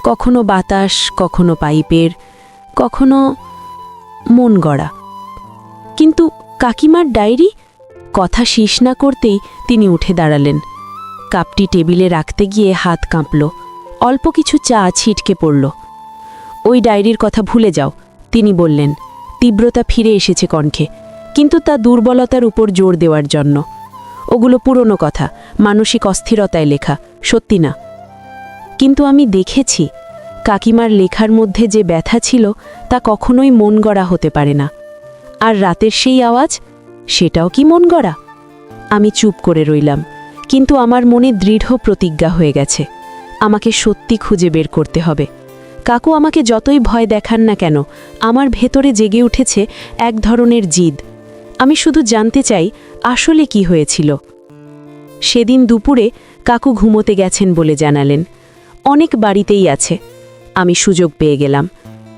কখনো বাতাস, কখনো পাইপের, কখনো মন গড়া। কিন্তু কাকিমার ডায়েরি? কথা শেষ না করতেই তিনি উঠে দাঁড়ালেন। কাপটি টেবিলে রাখতে গিয়ে হাত কাঁপল, অল্প কিছু চা ছিটকে পড়ল। ওই ডায়েরির কথা ভুলে যাও, তিনি বললেন। তীব্রতা ফিরে এসেছে কণ্ঠে, কিন্তু তা দুর্বলতার উপর জোর দেওয়ার জন্য। ওগুলো পুরনো কথা, মানসিক অস্থিরতায় লেখা, সত্যি না। কিন্তু আমি দেখেছি কাকিমার লেখার মধ্যে যে ব্যথা ছিল তা কখনোই মন গড়া হতে পারে না। আর রাতের সেই আওয়াজ, সেটাও কি মন গড়া? আমি চুপ করে রইলাম, কিন্তু আমার মনে দৃঢ় প্রতিজ্ঞা হয়ে গেছে, আমাকে সত্যি খুঁজে বের করতে হবে। কাকু আমাকে যতই ভয় দেখান না কেন আমার ভেতরে জেগে উঠেছে এক ধরনের জিদ। আমি শুধু জানতে চাই আসলে কি হয়েছিল। সেদিন দুপুরে কাকু ঘুমোতে গেছেন বলে জানালেন। অনেক বাড়িতেই আছে। আমি সুযোগ পেয়ে গেলাম।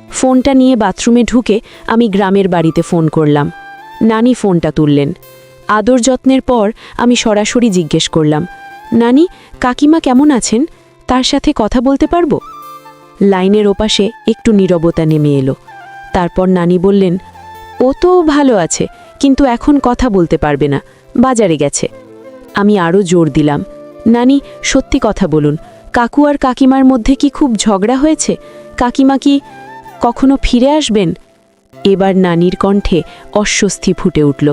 ফোনটা নিয়ে বাথরুমে ঢুকে আমি গ্রামের বাড়িতে ফোন করলাম। নানি ফোনটা তুললেন। আদর যত্নের পর আমি সরাসরি জিজ্ঞেস করলাম, নানি, কাকিমা কেমন আছেন? তার সাথে কথা বলতে পারবো? লাইনের ওপাশে একটু নীরবতা নেমে এলো। তারপর নানি বললেন, ও তো ভালো আছে, কিন্তু এখন কথা বলতে পারবে না, বাজারে গেছে। আমি আরও জোর দিলাম, নানি, সত্যি কথা বলুন, কাকু আর কাকিমার মধ্যে কি খুব ঝগড়া হয়েছে? কাকিমা কি কখনো ফিরে আসবেন? এবার নানির কণ্ঠে অস্বস্তি ফুটে উঠল।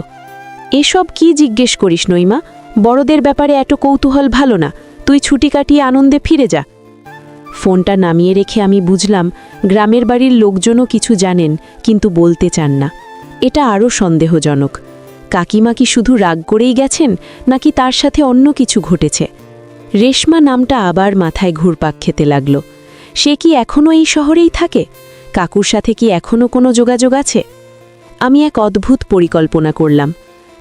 এসব কি জিজ্ঞেস করিস নইমা? বড়দের ব্যাপারে এত কৌতূহল ভালো না, তুই ছুটি কাটিয়ে আনন্দে ফিরে যা। ফোনটা নামিয়ে রেখে আমি বুঝলাম গ্রামের বাড়ির লোকজনও কিছু জানেন, কিন্তু বলতে চান না। এটা আরও সন্দেহজনক। কাকিমা কি শুধু রাগ করেই গেছেন, নাকি তার সাথে অন্য কিছু ঘটেছে? রেশমা নামটা আবার মাথায় ঘুরপাক খেতে লাগল। সে কি এখনও এই শহরেই থাকে? কাকুর সাথে কি এখনও কোনো যোগাযোগ আছে? আমি এক অদ্ভুত পরিকল্পনা করলাম।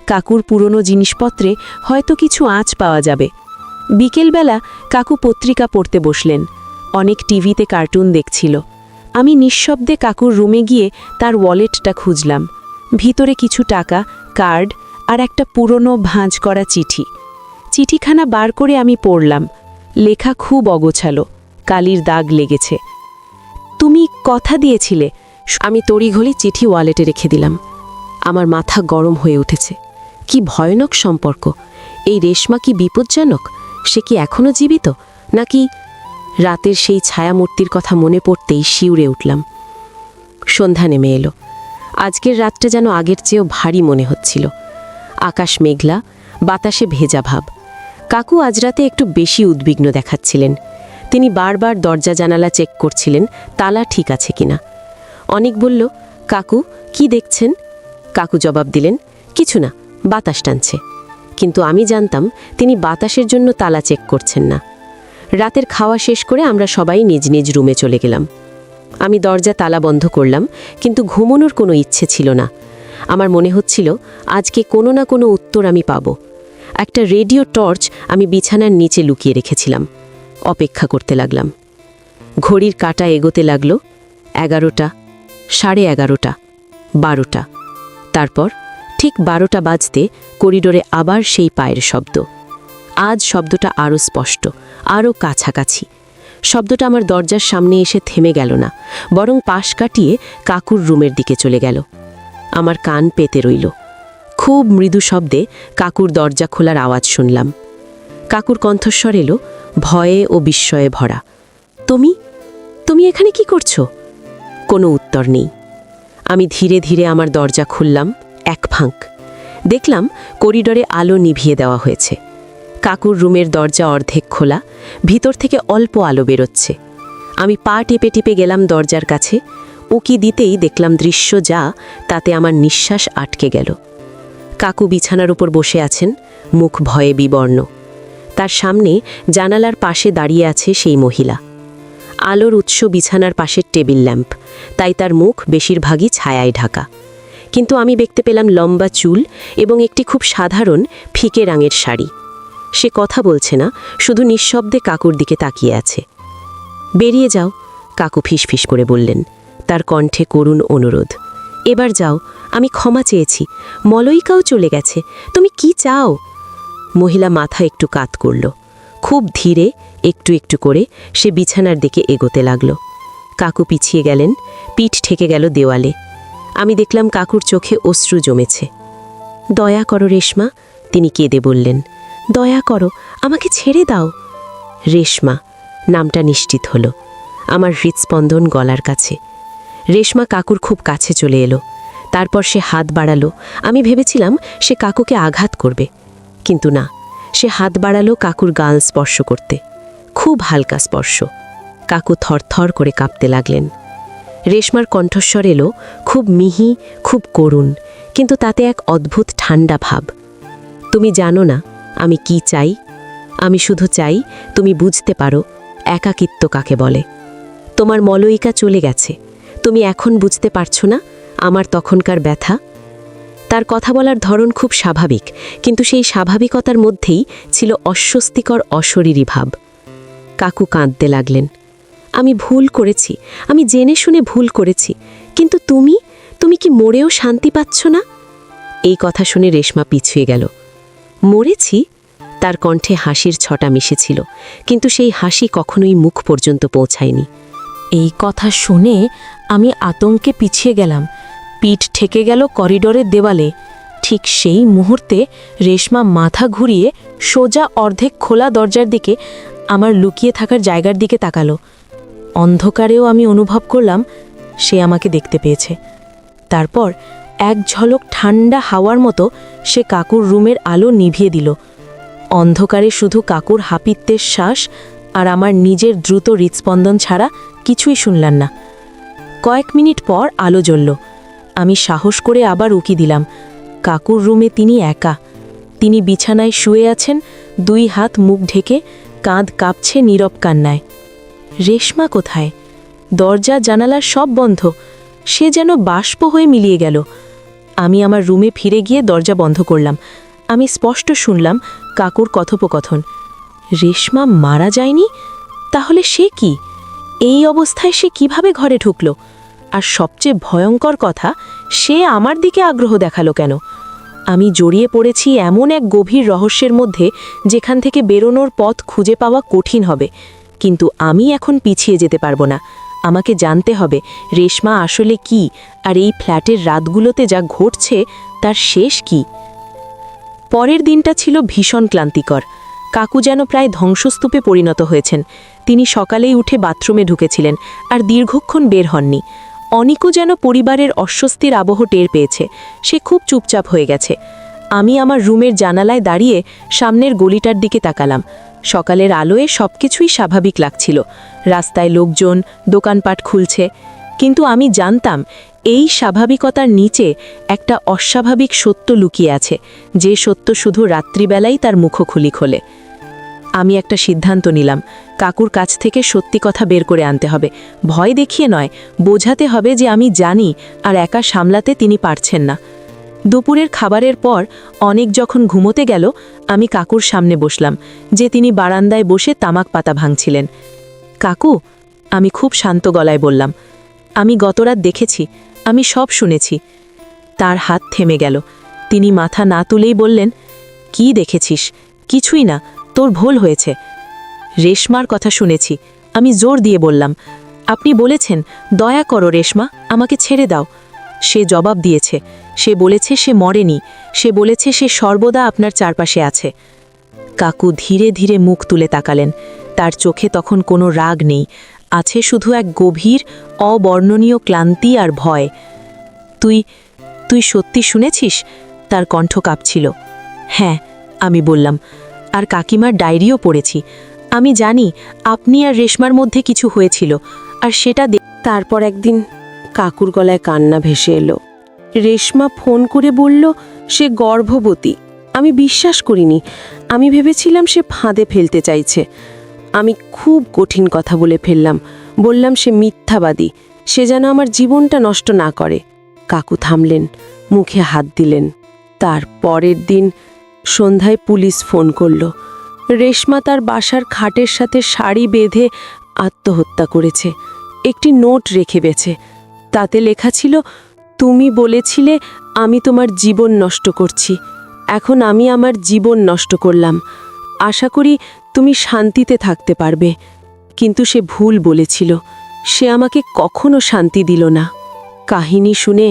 কাকুর পুরনো জিনিসপত্রে হয়তো কিছু আঁচ পাওয়া যাবে। বিকেলবেলা কাকু পত্রিকা পড়তে বসলেন। অনেক টিভিতে কার্টুন দেখছিল। আমি নিঃশব্দে কাকুর রুমে গিয়ে তার ওয়ালেটটা খুঁজলাম। ভিতরে কিছু টাকা, কার্ড আর একটা পুরনো ভাঁজ করা চিঠি। চিঠিখানা বার করে আমি পড়লাম। লেখা খুব অগোছালো, কালির দাগ লেগেছে। তুমি কথা দিয়েছিলে। আমি তড়িঘড়ি চিঠি ওয়ালেটে রেখে দিলাম। আমার মাথা গরম হয়ে উঠেছে। কি ভয়ানক সম্পর্ক! এই রেশমা কি বিপজ্জনক? সে কি এখনও জীবিত, নাকি? রাতের সেই ছায়ামূর্তির কথা মনে পড়তেই শিউরে উঠলাম। সন্ধ্যা নেমে এলো। আজকের রাতটা যেন আগের চেয়েও ভারী মনে হচ্ছিল। আকাশ মেঘলা, বাতাসে ভেজা ভাব। কাকু আজ রাতে একটু বেশি উদ্বিগ্ন দেখাচ্ছিলেন। তিনি বারবার দরজা জানালা চেক করছিলেন তালা ঠিক আছে কিনা। অনেক বলল, কাকু কি দেখছেন? কাকু জবাব দিলেন, কিছু না, বাতাস টানছে। কিন্তু আমি জানতাম তিনি বাতাসের জন্য তালা চেক করছেন না। রাতের খাওয়া শেষ করে আমরা সবাই নিজ নিজ রুমে চলে গেলাম। আমি দরজা তালা বন্ধ করলাম, কিন্তু ঘুমানোর কোনো ইচ্ছে ছিল না। আমার মনে হচ্ছিল আজকে কোনো না কোনো উত্তর আমি পাব। একটা রেডিও টর্চ আমি বিছানার নিচে লুকিয়ে রেখেছিলাম। অপেক্ষা করতে লাগলাম। ঘড়ির কাঁটা এগোতে লাগলো। 11টা, 11:30, 12টা। তারপর ঠিক 12টা বাজতে করিডোরে আবার সেই পায়ের শব্দ। আজ শব্দটা আরও স্পষ্ট, আরও কাছাকাছি। শব্দটা আমার দরজার সামনে এসে থেমে গেল না, বরং পাশ কাটিয়ে কাকুর রুমের দিকে চলে গেল। আমার কান পেতে রইল। খুব মৃদু শব্দে কাকুর দরজা খোলার আওয়াজ শুনলাম। কাকুর কণ্ঠস্বর এলো, ভয়ে ও বিস্ময়ে ভরা। তুমি তুমি এখানে কি করছো? কোনো উত্তর নেই। আমি ধীরে ধীরে আমার দরজা খুললাম। এক ফাঁক দেখলাম করিডোরে আলো নিভিয়ে দেওয়া হয়েছে। কাকুর রুমের দরজা অর্ধেক খোলা, ভিতর থেকে অল্প আলো বেরোচ্ছে। আমি পা টেপে টেপে গেলাম দরজার কাছে। উকি দিতেই দেখলাম দৃশ্য যা, তাতে আমার নিঃশ্বাস আটকে গেল। কাকু বিছানার উপর বসে আছেন, মুখ ভয়ে বিবর্ণ। তার সামনে জানালার পাশে দাঁড়িয়ে আছে সেই মহিলা। আলোর উৎস বিছানার পাশের টেবিল ল্যাম্প, তাই তার মুখ বেশিরভাগই ছায়ায় ঢাকা। কিন্তু আমি দেখতে পেলাম লম্বা চুল এবং একটি খুব সাধারণ ফিকে রঙের শাড়ি। সে কথা বলছে না, শুধু নিঃশব্দে কাকুর দিকে তাকিয়ে আছে। বেরিয়ে যাও, কাকু ফিসফিস করে বললেন। তার কণ্ঠে করুণ অনুরোধ। এবার যাও, আমি ক্ষমা চেয়েছি, মলয়িকাও চলে গেছে, তুমি কি চাও? মহিলা মাথা একটু কাত করল। খুব ধীরে একটু একটু করে সে বিছানার দিকে এগোতে লাগল। কাকু পিছিয়ে গেলেন, পিঠ ঠেকে গেল দেওয়ালে। আমি দেখলাম কাকুর চোখে অশ্রু জমেছে। দয়া করো রেশমা, তিনি কেঁদে বললেন। দয়া করো, আমাকে ছেড়ে দাও। রেশমা নামটা নিশ্চিত হলো। আমার হৃৎস্পন্দন গলার কাছে। রেশমা কাকুর খুব কাছে চলে এলো। তারপর সে হাত বাড়ালো। আমি ভেবেছিলাম সে কাকুকে আঘাত করবে, কিন্তু না, সে হাত বাড়ালো কাকুর গাল স্পর্শ করতে। খুব হালকা স্পর্শ। কাকু থরথর করে কাঁপতে লাগলেন। রেশমার কণ্ঠস্বর এলো, খুব মিহি, খুব করুণ, কিন্তু তাতে এক অদ্ভুত ঠান্ডা ভাব। তুমি জানো না আমি কি চাই? আমি শুধু চাই তুমি বুঝতে পারো একাকিত্ব কাকে বলে। তোমার মলয়িকা চলে গেছে, তুমি এখন বুঝতে পারছো না আমার তখনকার ব্যথা। তার কথা বলার ধরন খুব স্বাভাবিক, কিন্তু সেই স্বাভাবিকতার মধ্যেই ছিল অস্বস্তিকর অশরীরী ভাব। কাকু কাঁদতে লাগলেন। আমি ভুল করেছি, আমি জেনে শুনে ভুল করেছি, কিন্তু তুমি কি মরেও শান্তি পাচ্ছ না? এই কথা শুনে রেশমা পিছুয়ে গেল। মরেছি? তার কণ্ঠে হাসির ছটা মিশেছিল, কিন্তু সেই হাসি কখনোই মুখ পর্যন্ত পৌঁছায়নি। এই কথা শুনে আমি আতঙ্কে পিছিয়ে গেলাম। পিঠ ঠেকে গেল করিডোরের দেওয়ালে। ঠিক সেই মুহূর্তে রেশমা মাথা ঘুরিয়ে সোজা অর্ধেক খোলা দরজার দিকে, আমার লুকিয়ে থাকার জায়গার দিকে তাকালো। অন্ধকারেও আমি অনুভব করলাম সে আমাকে দেখতে পেয়েছে। তারপর এক ঝলক ঠান্ডা হাওয়ার মতো সে কাকুর রুমের আলো নিভিয়ে দিল। অন্ধকারে শুধু কাকুর হাপিত্যের শ্বাস আর আমার নিজের দ্রুত হৃৎস্পন্দন ছাড়া কিছুই শুনলাম না। কয়েক মিনিট পর আলো জ্বলল। আমি সাহস করে আবার উকি দিলাম। কাকুর রুমে তিনি একা। তিনি বিছানায় শুয়ে আছেন, 2 হাত মুখ ঢেকে, কাঁধ কাঁপছে নীরব কান্নায়। রেশমা কোথায়? দরজা জানালা সব বন্ধ। সে যেন বাষ্প হয়ে মিলিয়ে গেল। আমি আমার রুমে ফিরে গিয়ে দরজা বন্ধ করলাম। আমি স্পষ্ট শুনলাম কাকুর কথোপকথন। রেশমা মারা যায়নি? তাহলে সে কি? এই অবস্থায় সে কিভাবে ঘরে ঢুকল? আর সবচেয়ে ভয়ঙ্কর কথা, সে আমার দিকে আগ্রহ দেখালো কেন? আমি জড়িয়ে পড়েছি এমন এক গভীর রহস্যের মধ্যে যেখান থেকে বেরোনোর পথ খুঁজে পাওয়া কঠিন হবে। কিন্তু আমি এখন পিছিয়ে যেতে পারবো না। আমাকে জানতে হবে রেশমা আসলে কি, আর এই ফ্ল্যাটের রাতগুলোতে যা ঘটছে তার শেষ কি। পরের দিনটা ছিল ভীষণ ক্লান্তিকর। কাকু যেন প্রায় ধ্বংসস্তূপে পরিণত হয়েছেন। তিনি সকালেই উঠে বাথরুমে ঢুকেছিলেন আর দীর্ঘক্ষণ বের হননি। অনিকও যেন পরিবারের অস্বস্তির আবহ টের পেয়েছে। সে খুব চুপচাপ হয়ে গেছে। আমি আমার রুমের জানালায় দাঁড়িয়ে সামনের গলিটার দিকে তাকালাম। সকালের আলোয় সবকিছুই স্বাভাবিক লাগছিল। রাস্তায় লোকজন, দোকানপাট খুলছে। কিন্তু আমি জানতাম এই স্বাভাবিকতার নিচে একটা অস্বাভাবিক সত্য লুকিয়ে আছে, যে সত্য শুধু রাত্রিবেলাই তার মুখোখুলি খোলে। আমি একটা সিদ্ধান্ত নিলাম, কাকুর কাছ থেকে সত্যি কথা বের করে আনতে হবে। ভয় দেখিয়ে নয়, বোঝাতে হবে যে আমি জানি আর একা সামলাতে তিনি পারছেন না। দুপুরের খাবারের পর অনেক যখন ঘুমোতে গেল, আমি কাকুর সামনে বসলাম, যে তিনি বারান্দায় বসে তামাক পাতা ভাঙছিলেন। কাকু, আমি খুব শান্ত গলায় বললাম, আমি গতরাত দেখেছি, আমি সব শুনেছি। তার হাত থেমে গেল। তিনি মাথা না তুলেই বললেন, কি দেখেছিস? কিছুই না, তোর ভুল হয়েছে। রেশমার কথা শুনেছি। আমি জোর দিয়ে বললাম, আপনি বলেছেন দয়া করো রেশমা, আমাকে ছেড়ে দাও। সে জবাব দিয়েছে, সে বলেছে সে মরেনি, সে বলেছে সে সর্বদা আপনার চারপাশে আছে। কাকু ধীরে ধীরে মুখ তুলে তাকালেন। তার চোখে তখন কোনো রাগ নেই, আছে শুধু এক গভীর অবর্ণনীয় ক্লান্তি আর ভয়। তুই সত্যি শুনেছিস? তার কণ্ঠ কাঁপছিল। হ্যাঁ, আমি বললাম, আর কাকিমার ডায়েরিও পড়েছি। আমি জানি আপনি আর রেশমার মধ্যে কিছু হয়েছিল, আর সেটা তারপর একদিন কাকুর গলায় কান্না ভেসে এলো। রেশমা ফোন করে বলল সে গর্ভবতী। আমি বিশ্বাস করিনি। আমি ভেবেছিলাম সে ফাঁদে ফেলতে চাইছে। আমি খুব কঠিন কথা বলে ফেললাম। বললাম সে মিথ্যাবাদী, সে যেন আমার জীবনটা নষ্ট না করে। কাকু থামলেন, মুখে হাত দিলেন। তার পরের দিন সন্ধ্যায় পুলিশ ফোন করল। রেশমা তার বাসার খাটের সাথে শাড়ি বেঁধে আত্মহত্যা করেছে। একটি নোট রেখে গেছে। তাতে লেখা ছিল, তুমি বলেছিলে আমি তোমার জীবন নষ্ট করছি, এখন আমি আমার জীবন নষ্ট করলাম। আশা করি তুমি শান্তিতে থাকতে পারবে। কিন্তু সে ভুল বলেছিল। সে আমাকে কখনো শান্তি দিল না। কাহিনী শুনে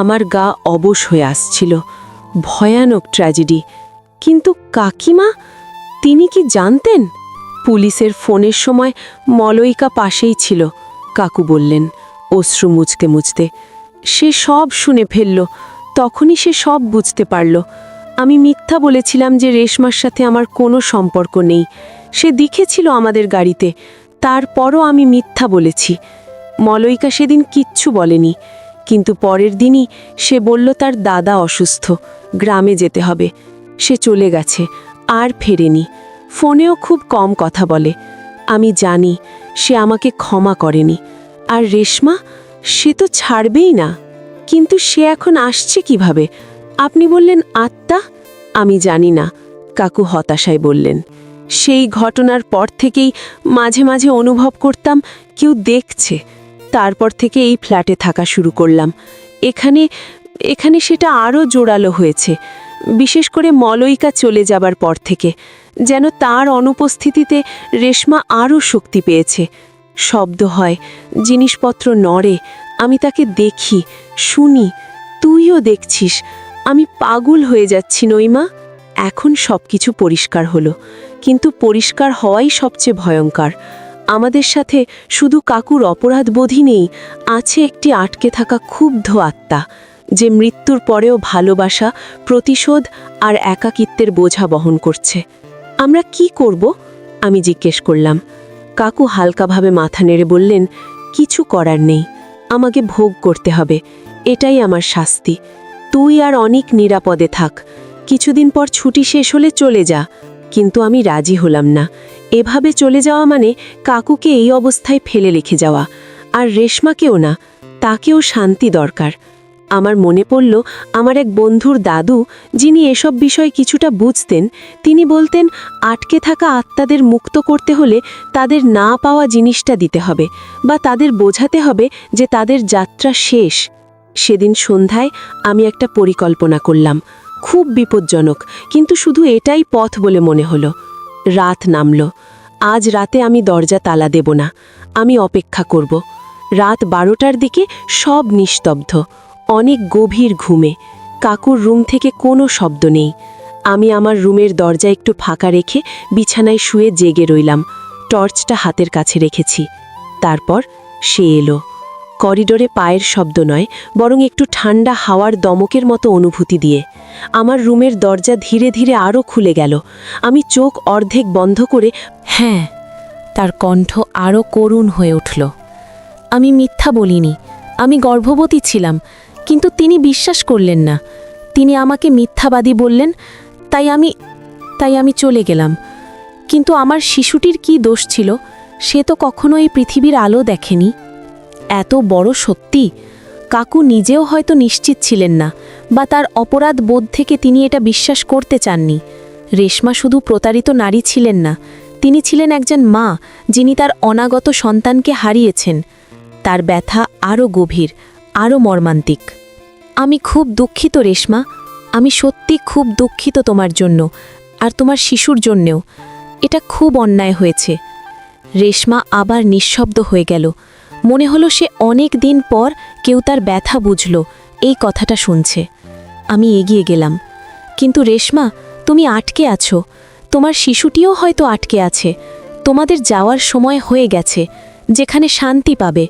আমার গা অবশ হয়ে আসছিল। ভয়ানক ট্র্যাজেডি। কিন্তু কাকিমা, তিনি কি জানতেন? পুলিশের ফোনের সময় মলয়িকা পাশেই ছিল, কাকু বললেন অশ্রু মুছতে মুছতে। সে সব শুনে ফেলল। তখনই সে সব বুঝতে পারল। আমি মিথ্যা বলেছিলাম যে রেশমার সাথে আমার কোনো সম্পর্ক নেই। সে দেখেছিল আমাদের গাড়িতে। তারপরও আমি মিথ্যা বলেছি। মলয়িকা সেদিন কিচ্ছু বলেনি, কিন্তু পরের দিনই সে বলল তার দাদা অসুস্থ, গ্রামে যেতে হবে। সে চলে গেছে, আর ফেরেনি। ফোনেও খুব কম কথা বলে। আমি জানি সে আমাকে ক্ষমা করেনি, আর রেশমা, সে তো ছাড়বেই না। কিন্তু সে এখন আসছে কিভাবে? আপনি বললেন আত্মা? আমি জানি না, কাকু হতাশায় বললেন। সেই ঘটনার পর থেকেই মাঝে মাঝে অনুভব করতাম কেউ দেখছে। তারপর থেকে এই ফ্ল্যাটে থাকা শুরু করলাম। এখানে এখানে সেটা আরও জোরালো হয়েছে, বিশেষ করে মলয়িকা চলে যাবার পর থেকে। যেন তার অনুপস্থিতিতে রেশমা আরও শক্তি পেয়েছে। শব্দ হয়, জিনিসপত্র নড়ে, আমি তাকে দেখি, শুনি। তুইও দেখছিস। আমি পাগল হয়ে যাচ্ছি নইমা। এখন সবকিছু পরিষ্কার হলো, কিন্তু পরিষ্কার হওয়াই সবচেয়ে ভয়ঙ্কর। আমাদের সাথে শুধু কাকুর অপরাধবোধই নেই, আছে একটি আটকে থাকা ক্ষুব্ধ আত্মা, যে মৃত্যুর পরেও ভালোবাসা, প্রতিশোধ আর একাকিত্বের বোঝা বহন করছে। আমরা কি করব? আমি জিজ্ঞেস করলাম। কাকু হালকাভাবে মাথা নেড়ে বললেন, কিছু করার নেই, আমাকে ভোগ করতে হবে। এটাই আমার শাস্তি। তুই আর অনেক নিরাপদে থাক, কিছুদিন পর ছুটি শেষ হলে চলে যা। কিন্তু আমি রাজি হলাম না। এভাবে চলে যাওয়া মানে কাকুকে এই অবস্থায় ফেলে রেখে যাওয়া, আর রেশমাকেও না, তাকেও শান্তি দরকার। আমার মনে পড়ল আমার এক বন্ধুর দাদু, যিনি এসব বিষয় কিছুটা বুঝতেন। তিনি বলতেন, আটকে থাকা আত্মাদের মুক্ত করতে হলে তাদের না পাওয়া জিনিসটা দিতে হবে, বা তাদের বোঝাতে হবে যে তাদের যাত্রা শেষ। সেদিন সন্ধ্যায় আমি একটা পরিকল্পনা করলাম, খুব বিপজ্জনক, কিন্তু শুধু এটাই পথ বলে মনে হলো। রাত নামল। আজ রাতে আমি দরজা তালা দেব না, আমি অপেক্ষা করব। রাত 12টার দিকে সব নিস্তব্ধ, অনেক গভীর ঘুমে। কাকুর রুম থেকে কোনো শব্দ নেই। আমি আমার রুমের দরজা একটু ফাঁকা রেখে বিছানায় শুয়ে জেগে রইলাম, টর্চটা হাতের কাছে রেখেছি। তারপর সে এলো। করিডোরে পায়ের শব্দ নয়, বরং একটু ঠান্ডা হাওয়ার দমকের মতো অনুভূতি দিয়ে। আমার রুমের দরজা ধীরে ধীরে আরও খুলে গেল। আমি চোখ অর্ধেক বন্ধ করে, হ্যাঁ, তার কণ্ঠ আরও করুণ হয়ে উঠল। আমি মিথ্যা বলিনি, আমি গর্ভবতী ছিলাম, কিন্তু তিনি বিশ্বাস করলেন না। তিনি আমাকে মিথ্যাবাদী বললেন, তাই আমি চলে গেলাম। কিন্তু আমার শিশুটির কি দোষ ছিল? সে তো কখনো এই পৃথিবীর আলো দেখেনি। এত বড় সত্যি কাকু নিজেও হয়তো নিশ্চিত ছিলেন না, বা তার অপরাধ বোধ থেকে তিনি এটা বিশ্বাস করতে চাননি। রেশমা শুধু প্রতারিত নারী ছিলেন না, তিনি ছিলেন একজন মা, যিনি তার অনাগত সন্তানকে হারিয়েছেন। তার ব্যথা আরও গভীর, আরও মর্মান্তিক। আমি খুব দুঃখিত রেশমা, আমি সত্যি খুব দুঃখিত তোমার জন্য, আর তোমার শিশুর জন্যেও। এটা খুব অন্যায় হয়েছে। রেশমা আবার নিঃশব্দ হয়ে গেল। মনে হলো সে অনেক দিন পর কেউ তার ব্যথা বুঝল, এই কথাটা শুনছে। আমি এগিয়ে গেলাম। কিন্তু রেশমা, তুমি আটকে আছো, তোমার শিশুটিও হয়তো আটকে আছে। তোমাদের যাওয়ার সময় হয়ে গেছে, যেখানে শান্তি পাবে।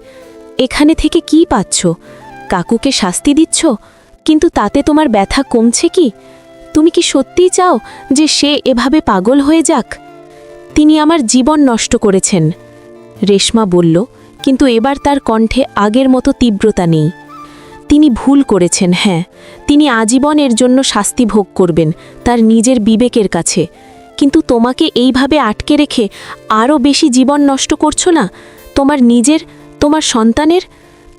এখানে থেকে কি পাচ্ছ? কাকুকে শাস্তি দিচ্ছ, কিন্তু তাতে তোমার ব্যথা কমছে কি? তুমি কি সত্যিই চাও যে সে এভাবে পাগল হয়ে যাক? তিনি আমার জীবন নষ্ট করেছেন, রেশমা বলল, কিন্তু এবার তার কণ্ঠে আগের মতো তীব্রতা নেই। তিনি ভুল করেছেন, হ্যাঁ, তিনি আজীবন এর জন্য শাস্তি ভোগ করবেন, তার নিজের বিবেকের কাছে। কিন্তু তোমাকে এইভাবে আটকে রেখে আরও বেশি জীবন নষ্ট করছো না? তোমার নিজের, তোমার সন্তানের।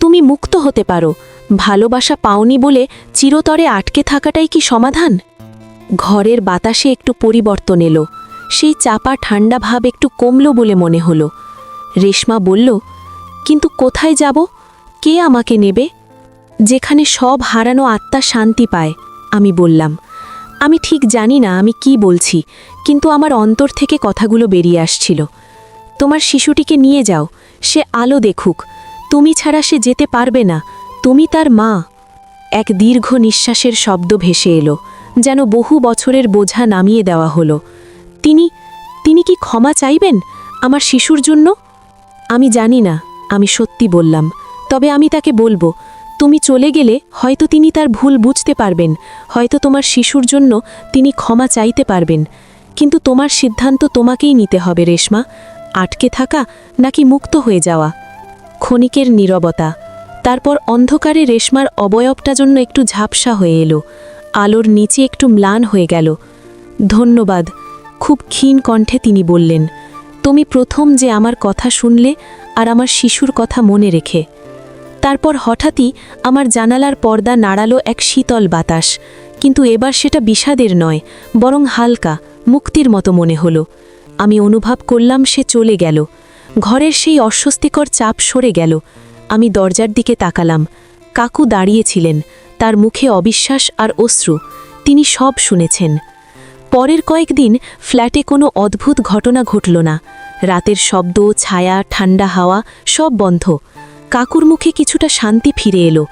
তুমি মুক্ত হতে পারো। ভালোবাসা পাওনি বলে চিরতরে আটকে থাকাটাই কি সমাধান? ঘরের বাতাসে একটু পরিবর্তন এলো। সেই চাপা ঠান্ডা ভাব একটু কমল বলে মনে হলো। রেশমা বলল, কিন্তু কোথায় যাব? কে আমাকে নেবে? যেখানে সব হারানো আত্মা শান্তি পায়, আমি বললাম। আমি ঠিক জানি না আমি কি বলছি, কিন্তু আমার অন্তর থেকে কথাগুলো বেরিয়ে আসছিল। তোমার শিশুটিকে নিয়ে যাও, সে আলো দেখুক। তুমি ছাড়া সে যেতে পারবে না, তুমি তার মা। এক দীর্ঘ নিঃশ্বাসের শব্দ ভেসে এলো, যেন বহু বছরের বোঝা নামিয়ে দেওয়া হলো। তিনি কি ক্ষমা চাইবেন আমার শিশুর জন্য? আমি জানি না, আমি সত্যি বললাম। তবে আমি তাকে বলবো, তুমি চলে গেলে হয়তো তিনি তার ভুল বুঝতে পারবেন, হয়তো তোমার শিশুর জন্য তিনি ক্ষমা চাইতে পারবেন। কিন্তু তোমার সিদ্ধান্ত তোমাকেই নিতে হবে রেশমা, আটকে থাকা নাকি মুক্ত হয়ে যাওয়া। ক্ষণিকের নীরবতা, তারপর অন্ধকারে রেশমার অবয়বটা জন্য একটু ঝাপসা হয়ে এলো, আলোর নিচে একটু ম্লান হয়ে গেল। ধন্যবাদ, খুব ক্ষীণ কণ্ঠে তিনি বললেন। তুমি প্রথম যে আমার কথা শুনলে আর আমার শিশুর কথা মনে রেখে। তারপর হঠাৎই আমার জানালার পর্দা নাড়ালো এক শীতল বাতাস, কিন্তু এবার সেটা বিষাদের নয়, বরং হালকা, মুক্তির মতো মনে হলো। আমি অনুভব করলাম সে চলে গেল। ঘরের সেই অস্বস্তিকর চাপ সরে গেল। আমি দরজার দিকে তাকালাম। কাকু দাঁড়িয়েছিলেন, তার মুখে অবিশ্বাস আর অশ্রু। তিনি সব শুনেছেন। পরের কয়েকদিন ফ্ল্যাটে কোনো অদ্ভুত ঘটনা ঘটল না। রাতের শব্দ, ছায়া, ঠান্ডা হাওয়া সব বন্ধ। কাকুর মুখে কিছুটা শান্তি ফিরে এলো।